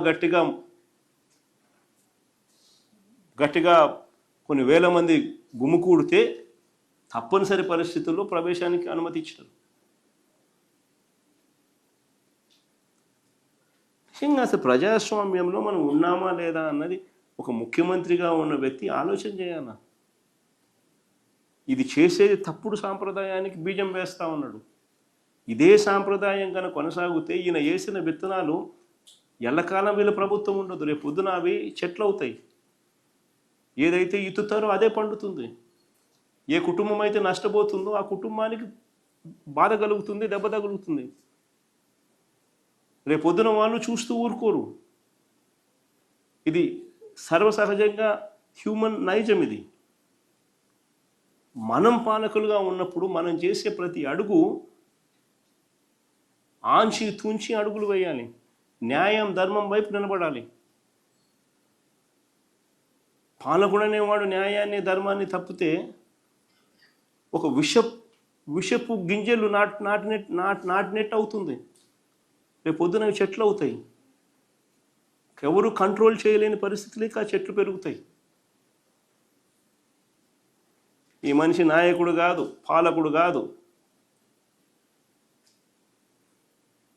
S1: గట్టిగా కొన్ని వేల మంది గుమికూడితే తప్పనిసరి పరిస్థితుల్లో ప్రవేశానికి అనుమతి ఇచ్చారు. నిజంగా అసలు ప్రజాస్వామ్యంలో మనం ఉన్నామా లేదా అన్నది ఒక ముఖ్యమంత్రిగా ఉన్న వ్యక్తి ఆలోచన చేయాలా. ఇది చేసేది తప్పుడు సాంప్రదాయానికి బీజం వేస్తూ ఉన్నాడు. ఇదే సాంప్రదాయం కనుక కొనసాగితే ఈయన వేసిన విత్తనాలు ఎల్లకాలం వీళ్ళ ప్రభుత్వం ఉండదు. రేపు పొద్దున అవి చెట్లు అవుతాయి. ఏదైతే ఇత్తుతారో అదే పండుతుంది. ఏ కుటుంబం అయితే నష్టపోతుందో ఆ కుటుంబానికి బాధ కలుగుతుంది, దెబ్బ తగులుతుంది. రేపు పొద్దున వాళ్ళు చూస్తూ ఊరుకోరు. ఇది సర్వసహజంగా హ్యూమన్ నైజం. ఇది మనం పాలకులుగా ఉన్నప్పుడు మనం చేసే ప్రతి అడుగు ఆంచి తుంచి అడుగులు వేయాలి. న్యాయం, ధర్మం వైపు నిలబడాలి. పాలకుడు అనేవాడు న్యాయాన్ని, ధర్మాన్ని తప్పితే ఒక విషపు గింజలు నాటినట్టు అవుతుంది. రేపు పొద్దున చెట్లు అవుతాయి. ఎవరు కంట్రోల్ చేయలేని పరిస్థితులకి ఆ చెట్లు పెరుగుతాయి. ఈ మనిషి నాయకుడు కాదు, పాలకుడు కాదు.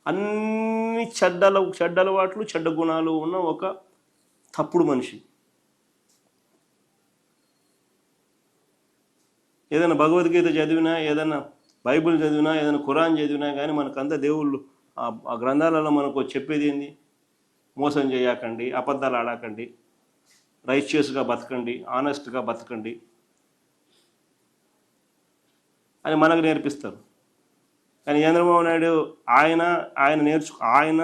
S1: అన్ని చెడ్డలవాట్లు, చెడ్డ గుణాలు ఉన్న ఒక తప్పుడు మనిషి. ఏదైనా భగవద్గీత చదివినా, ఏదైనా బైబిల్ చదివినా, ఏదైనా ఖురాన్ చదివినా కానీ మనకంతా దేవుళ్ళు ఆ గ్రంథాలలో మనకు చెప్పేది ఏంది? మోసం చేయకండి, అబద్ధాలు ఆడకండి, రైచియస్గా బతకండి, ఆనెస్ట్గా బతకండి అని మనకు నేర్పిస్తారు. కానీ చంద్రబాబు నాయుడు ఆయనకున్న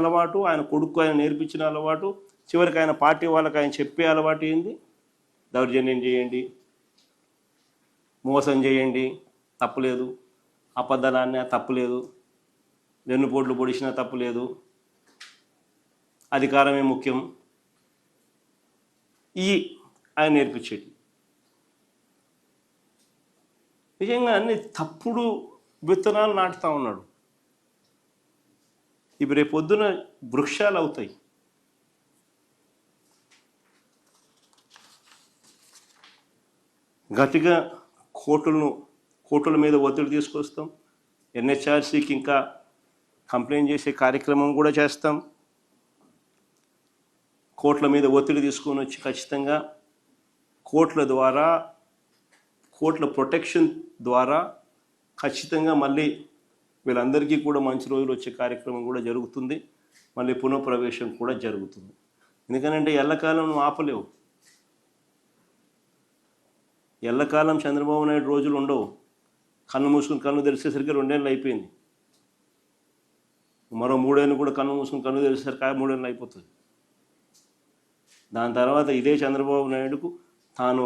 S1: అలవాటు, ఆయన కొడుకు ఆయన నేర్పించిన అలవాటు, చివరికి ఆయన పార్టీ వాళ్ళకి ఆయన చెప్పే అలవాటు ఏంది? దౌర్జన్యం చేయండి, మోసం చేయండి, తప్పులేదు, అబద్ధాలన్నా తప్పులేదు, వెన్నుపోట్లు పొడిచినా తప్పులేదు, అధికారమే ముఖ్యం. ఆయన నేర్పించేది నిజంగా అన్ని తప్పుడు విత్తనాలు నాటుతూ ఉన్నాడు. ఇవి రేపు పొద్దున వృక్షాలు అవుతాయి. గట్టిగా కోర్టుల మీద ఒత్తిడి తీసుకొస్తాం. ఎన్హెచ్ఆర్సీకి ఇంకా కంప్లైంట్ చేసే కార్యక్రమం కూడా చేస్తాం. కోర్టుల మీద ఒత్తిడి తీసుకొని వచ్చి ఖచ్చితంగా కోర్టుల ప్రొటెక్షన్ ద్వారా ఖచ్చితంగా మళ్ళీ వీళ్ళందరికీ కూడా మంచి రోజులు వచ్చే కార్యక్రమం కూడా జరుగుతుంది. మళ్ళీ పునఃప్రవేశం కూడా జరుగుతుంది. ఎందుకంటే ఎల్లకాలం నువ్వు ఆపలేవు. ఎల్లకాలం చంద్రబాబు నాయుడు రోజులు ఉండవు. కళ్ళు మూసుకుని కళ్ళు తెరిచేసరికి 2 ఏళ్ళు అయిపోయింది. మరో 3 ఏళ్ళు కూడా కన్ను మూసుకుని కన్ను తెరిచేసరికి 3 ఏళ్ళు అయిపోతుంది. దాని తర్వాత ఇదే చంద్రబాబు నాయుడుకు తాను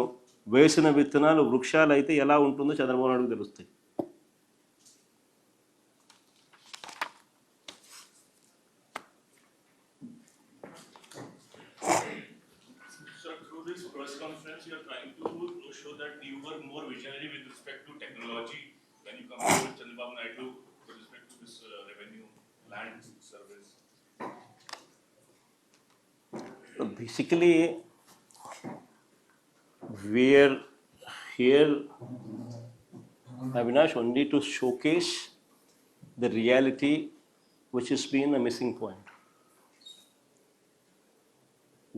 S1: వేసిన విత్తనాలు వృక్షాలు అయితే ఎలా ఉంటుందో చంద్రబాబు నాయుడుకు తెలుస్తాయి.
S6: Sir, through this press conference, you are trying to show that you were more visionary with respect to technology when you compare with Chandrababu Naidu with respect to this revenue land service.
S1: Basically, we're here, Avinash, only to showcase the reality which has been a missing point.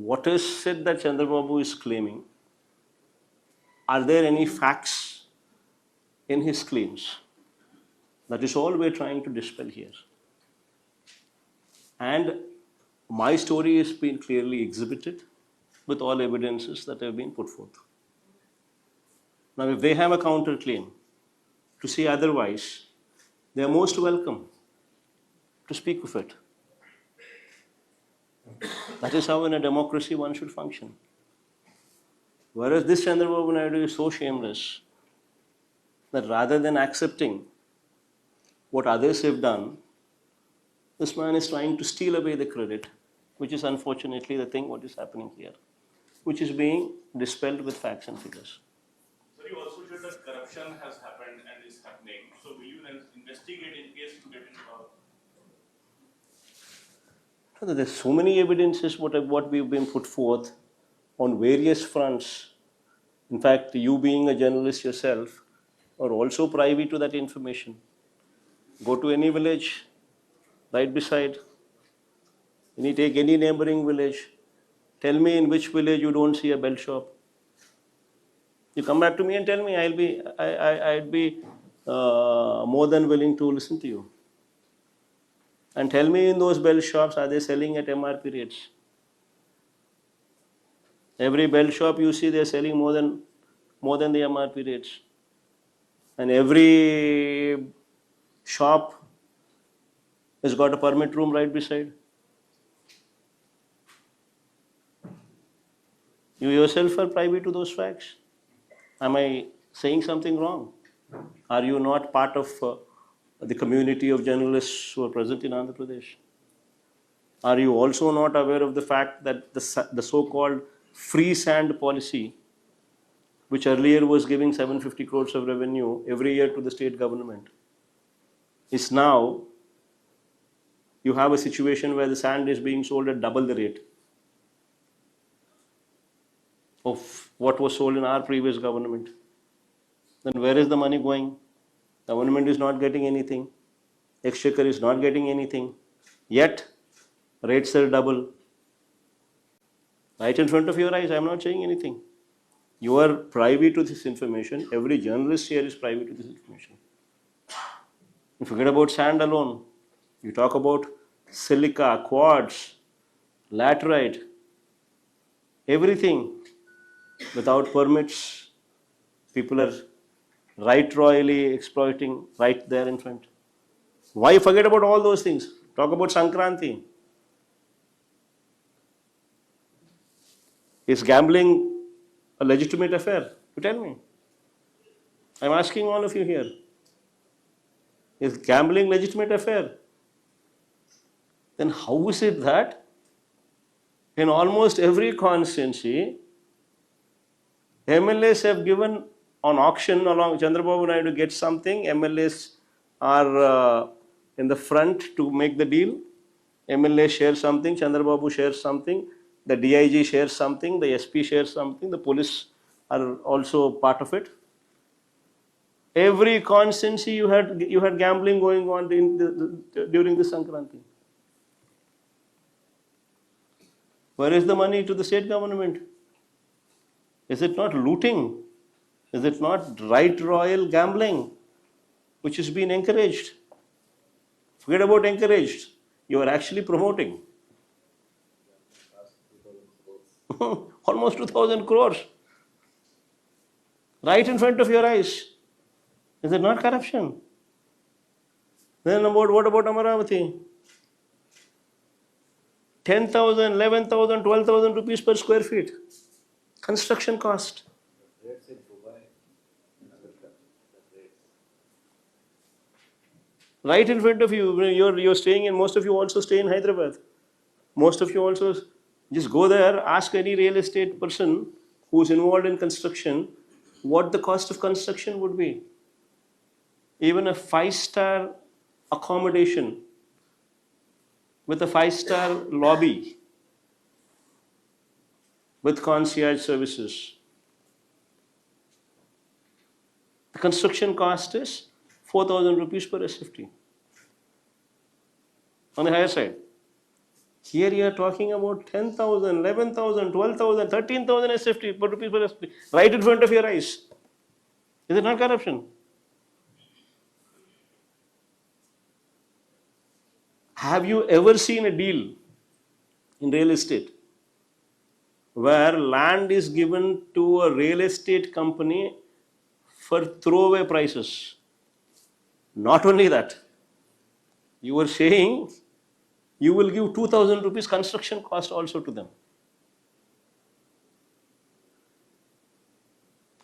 S1: What is it that Chandrababu is claiming? Are there any facts in his claims? That is all we're trying to dispel here. And my story has been clearly exhibited with all evidences that have been put forth. Now, if they have a counterclaim to say otherwise, they are most welcome to speak of it. That is how in a democracy one should function. Whereas this Chandrababu Naidu is so shameless that rather than accepting what others have done, this man is trying to steal away the credit, which is unfortunately the thing what is happening here, which is being dispelled with facts and figures.
S6: Sir, you also showed that corruption has happened and is happening. So will you investigate in case to get involved?
S1: There's so many evidences what we've been put forth on various fronts. In fact, you being a journalist yourself are also privy to that information. Go to any village, right beside, take any neighboring village, tell me in which village you don't see a bell shop. You come back to me and tell me, I'd be more than willing to listen to you. And tell me in those bell shops, are they selling at MRP rates? Every bell shop you see, they're selling more than the MRP rates. And every shop has got a permit room right beside. You yourself are privy to those facts. Am I saying something wrong? Are you not part of the community of journalists who are present in Andhra Pradesh? Are you also not aware of the fact that the so-called free sand policy, which earlier was giving 750 crores of revenue every year to the state government, is now you have a situation where the sand is being sold at double the rate of what was sold in our previous government? Then where is the money going? Government is not getting anything. Exchequer is not getting anything. Yet, rates are double. Right in front of your eyes, I am not saying anything. You are privy to this information. Every journalist here is privy to this information. You forget about sand alone. You talk about silica, quartz, laterite, everything without permits. People are right royally exploiting right there in front. Why forget about all those things? Talk about Sankranti. Is gambling a legitimate affair? You tell me. I'm asking all of you here. Is gambling legitimate affair? Then how is it that in almost every constituency, MLAs have given on auction along Chandrababu Naidu gets something, MLAs are in the front to make the deal. MLA shares something, Chandrababu shares something, the DIG shares something, the SP shares something, the police are also part of it. Every constituency you had gambling going on during the Sankranti. Where is the money to the state government? Is it not looting? Is it not right royal gambling which is being encouraged? Forget about encouraged. You are actually promoting. Almost 2,000 crores. Right in front of your eyes. Is it not corruption? Then what about Amaravati? 10,000, 11,000, 12,000 rupees per square feet. Construction cost. Right in front of you, you're staying in, most of you also stay in Hyderabad. Most of you also just go there, ask any real estate person who's involved in construction what the cost of construction would be. Even a 5-star accommodation with a 5-star lobby with concierge services. The construction cost is 4,000 rupees per SFT. On the higher side. Here you are talking about 10,000, 11,000, 12,000, 13,000 SFT per rupees per SFT, right in front of your eyes. Is it not corruption? Have you ever seen a deal in real estate where land is given to a real estate company for throwaway prices? Not only that, you were saying you will give 2,000 rupees construction cost also to them.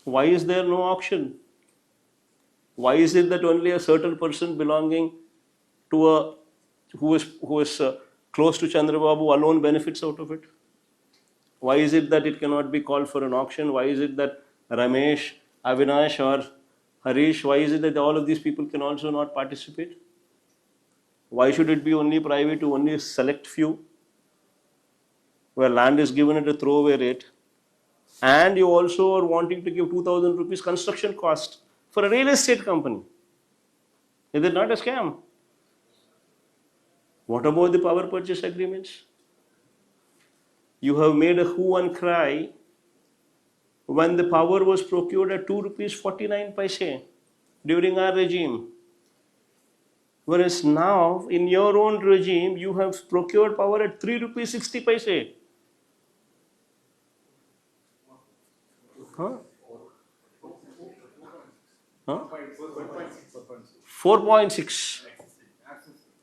S1: Why is there no auction? Why is it that only a certain person belonging to a who is close to Chandrababu alone benefits out of it? Why is it that it cannot be called for an auction? Why is it that Ramesh, Avinash or Harish, why is it that all of these people can also not participate? Why should it be only private to only a select few, where land is given at a throwaway rate, and you also are wanting to give 2,000 rupees construction cost for a real estate company? Is it not a scam? What about the power purchase agreements? You have made a hue and cry when the power was procured at 2 rupees 49 paise during our regime. Whereas now, in your own regime, you have procured power at 3 rupees 60 paise. Huh? Huh? 4.6.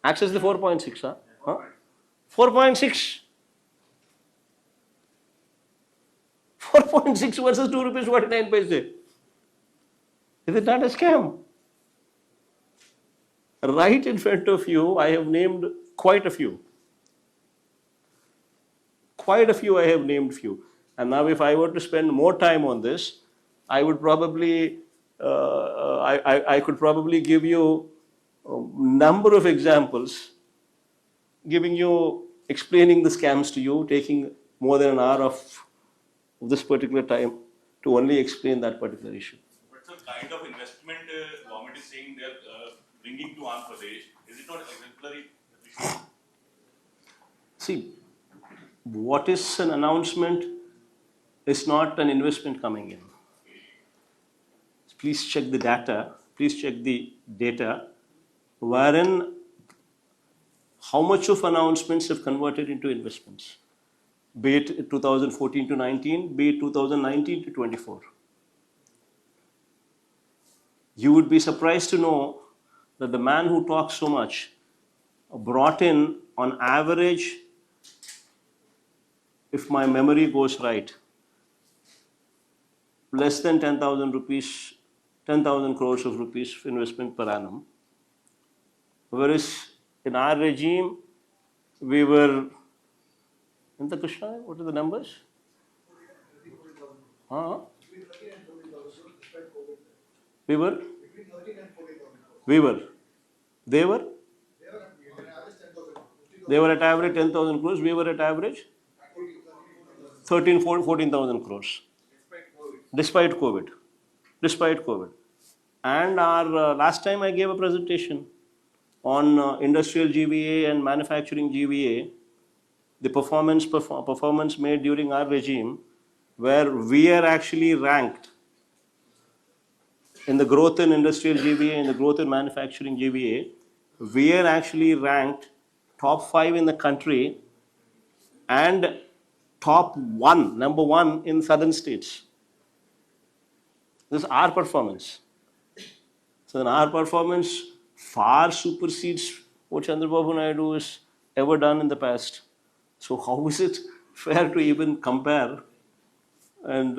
S1: Access the 4.6, huh? 4.6. 4.6 versus 2 rupees 49 paise. Is it not a scam? Right in front of you, I have named quite a few. Quite a few, I have named few. And now if I were to spend more time on this, I would probably, I could probably give you a number of examples, explaining the scams to you, taking more than an hour of this particular time to only explain that particular issue.
S6: What's the kind of investment government is saying they're bringing to Andhra Pradesh? Is it not exemplary?
S1: See, what is an announcement is not an investment coming in. Please check the data. Please check the data wherein how much of announcements have converted into investments, be it 2014 to 19, be it 2019 to 24. You would be surprised to know that the man who talks so much brought in, on average, if my memory goes right, less than 10,000 rupees, 10,000 crores of rupees investment per annum. Whereas in our regime, we were, in the Krishna, what are the numbers? Huh? We were? They were? They were at average 10,000 crores, we were at average 14,000 crores. Despite COVID. And our last time I gave a presentation on industrial GVA and manufacturing GVA, the performance made during our regime, where we are actually ranked in the growth in industrial GVA, in the growth in manufacturing GVA, we are actually ranked top 5 in the country and number one in southern states. This is our performance. So our performance far supersedes what Chandrababu Naidu has ever done in the past. So how is it fair to even compare and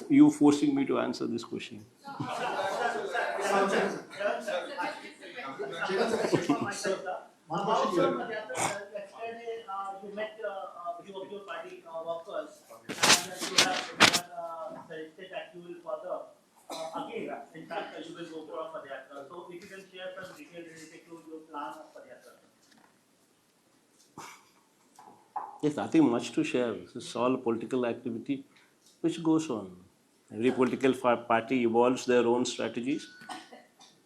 S1: you forcing me to answer this question?
S7: Yesterday, you met a few of your party workers, and you have suggested that you will further again. In fact, you will go for a Padayatra. So, if you can share some details related to your plan of Padayatra.
S1: Yes, nothing much to share. This is all political activity which goes on. Every political party evolves their own strategies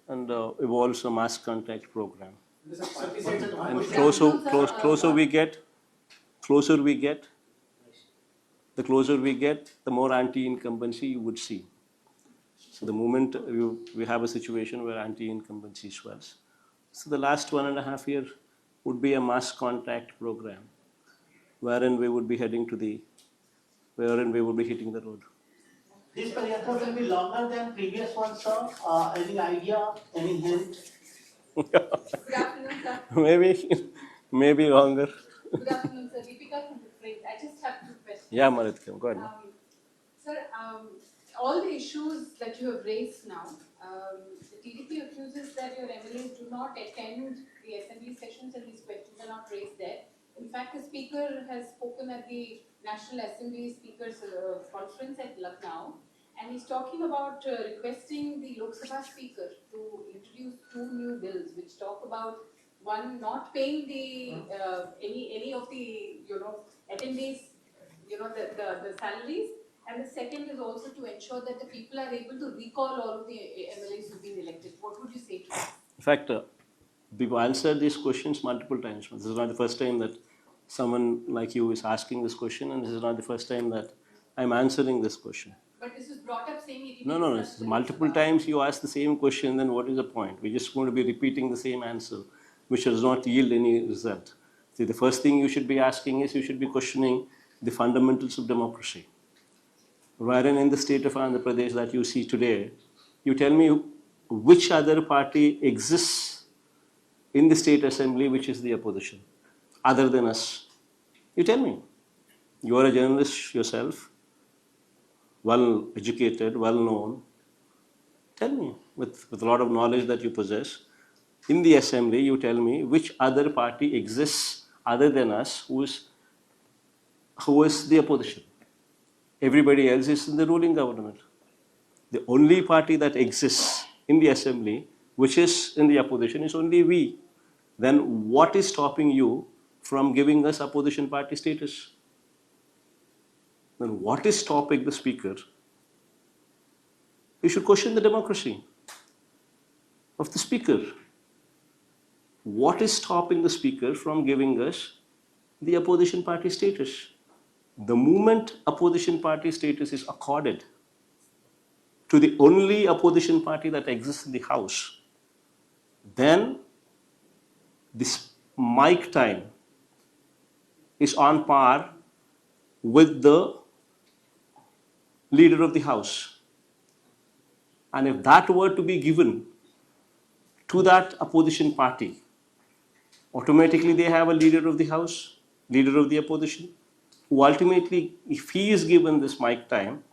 S1: and evolves a mass contact program. And closer we get, the closer we get, the more anti-incumbency you would see. So the moment we have a situation where anti-incumbency swells. So the last 1.5 years would be a mass contact program, wherein we would be hitting the road.
S7: This Padayatra will be longer than previous ones, sir. Any idea? Any hint?
S8: Good afternoon, sir.
S1: maybe longer.
S8: Good afternoon, sir. Deepika from the Freight. I just have 2 questions.
S1: Yeah, Maritka, go ahead.
S8: Sir, all the issues that you have raised now, the TDP accuses that your MLAs do not attend the assembly sessions and these questions are not raised there. In fact, the speaker has spoken at the National Assembly Speakers Conference at Lucknow, and he's talking about requesting the Lok Sabha Speaker to introduce 2 new bills which talk about one not paying the any of the attendees the salaries, and the second is also to ensure that the people are able to recall all of the MLAs who've been elected. What would you say to this?
S1: In fact, we've answered these questions multiple times. This is not the first time that someone like you is asking this question, and this is not the first time that I'm answering this question.
S8: But this is brought up saying it.
S1: No. Multiple times you ask the same question, then what is the point? We're just going to be repeating the same answer, which does not yield any result. See, the first thing you should be asking is you should be questioning the fundamentals of democracy. Wherein in the state of Andhra Pradesh that you see today, you tell me which other party exists in the state assembly which is the opposition, other than us. You tell me. You are a journalist yourself, well educated, well known. Tell me, with a lot of knowledge that you possess, in the assembly you tell me which other party exists other than us who is the opposition. Everybody else is in the ruling government. The only party that exists in the assembly which is in the opposition is only we. Then what is stopping you from giving us opposition party status? Then what is stopping the speaker? You should question the democracy of the speaker. What is stopping the speaker from giving us the opposition party status? The moment opposition party status is accorded to the only opposition party that exists in the House, then this mic time is on par with the leader of the House. And if that were to be given to that opposition party, automatically they have a leader of the House, leader of the opposition, who ultimately, if he is given this mic time,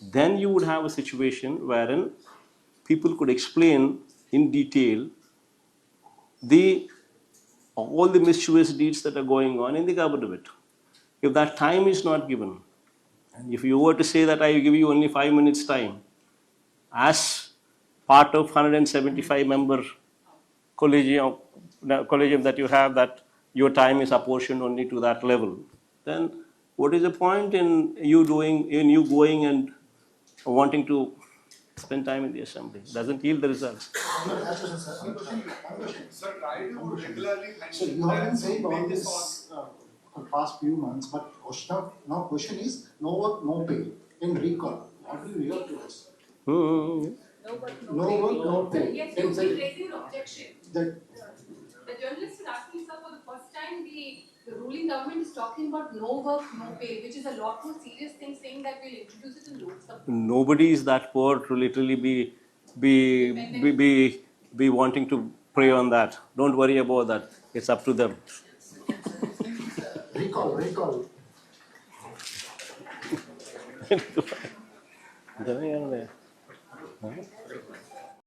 S1: then you would have a situation wherein people could explain in detail all the mischievous deeds that are going on in the government. If that time is not given, and if you were to say that I give you only 5 minutes time, as part of 175 member collegium that you have, that your time is apportioned only to that level, then what is the point in you going and wanting to spend time in the assembly? It doesn't yield the results.
S6: Sir, try to regularly
S9: So
S6: mention
S9: you have been
S6: that
S9: saying all
S6: make
S9: this for past few months, but question is no work, no pay in recall. What do you hear to us?
S8: No work,
S9: No work, no pay.
S8: Yes, you've been raising an objection.
S9: That
S8: The journalist is asking, sir, for the first time the ruling government is talking about no work, no pay, which is a lot more serious thing, saying that we'll introduce it in Lok Sabha.
S1: Nobody is that poor to literally be wanting to prey on that. Don't worry about that. It's up to them.
S9: Recall.
S1: అర్థమే కాదు.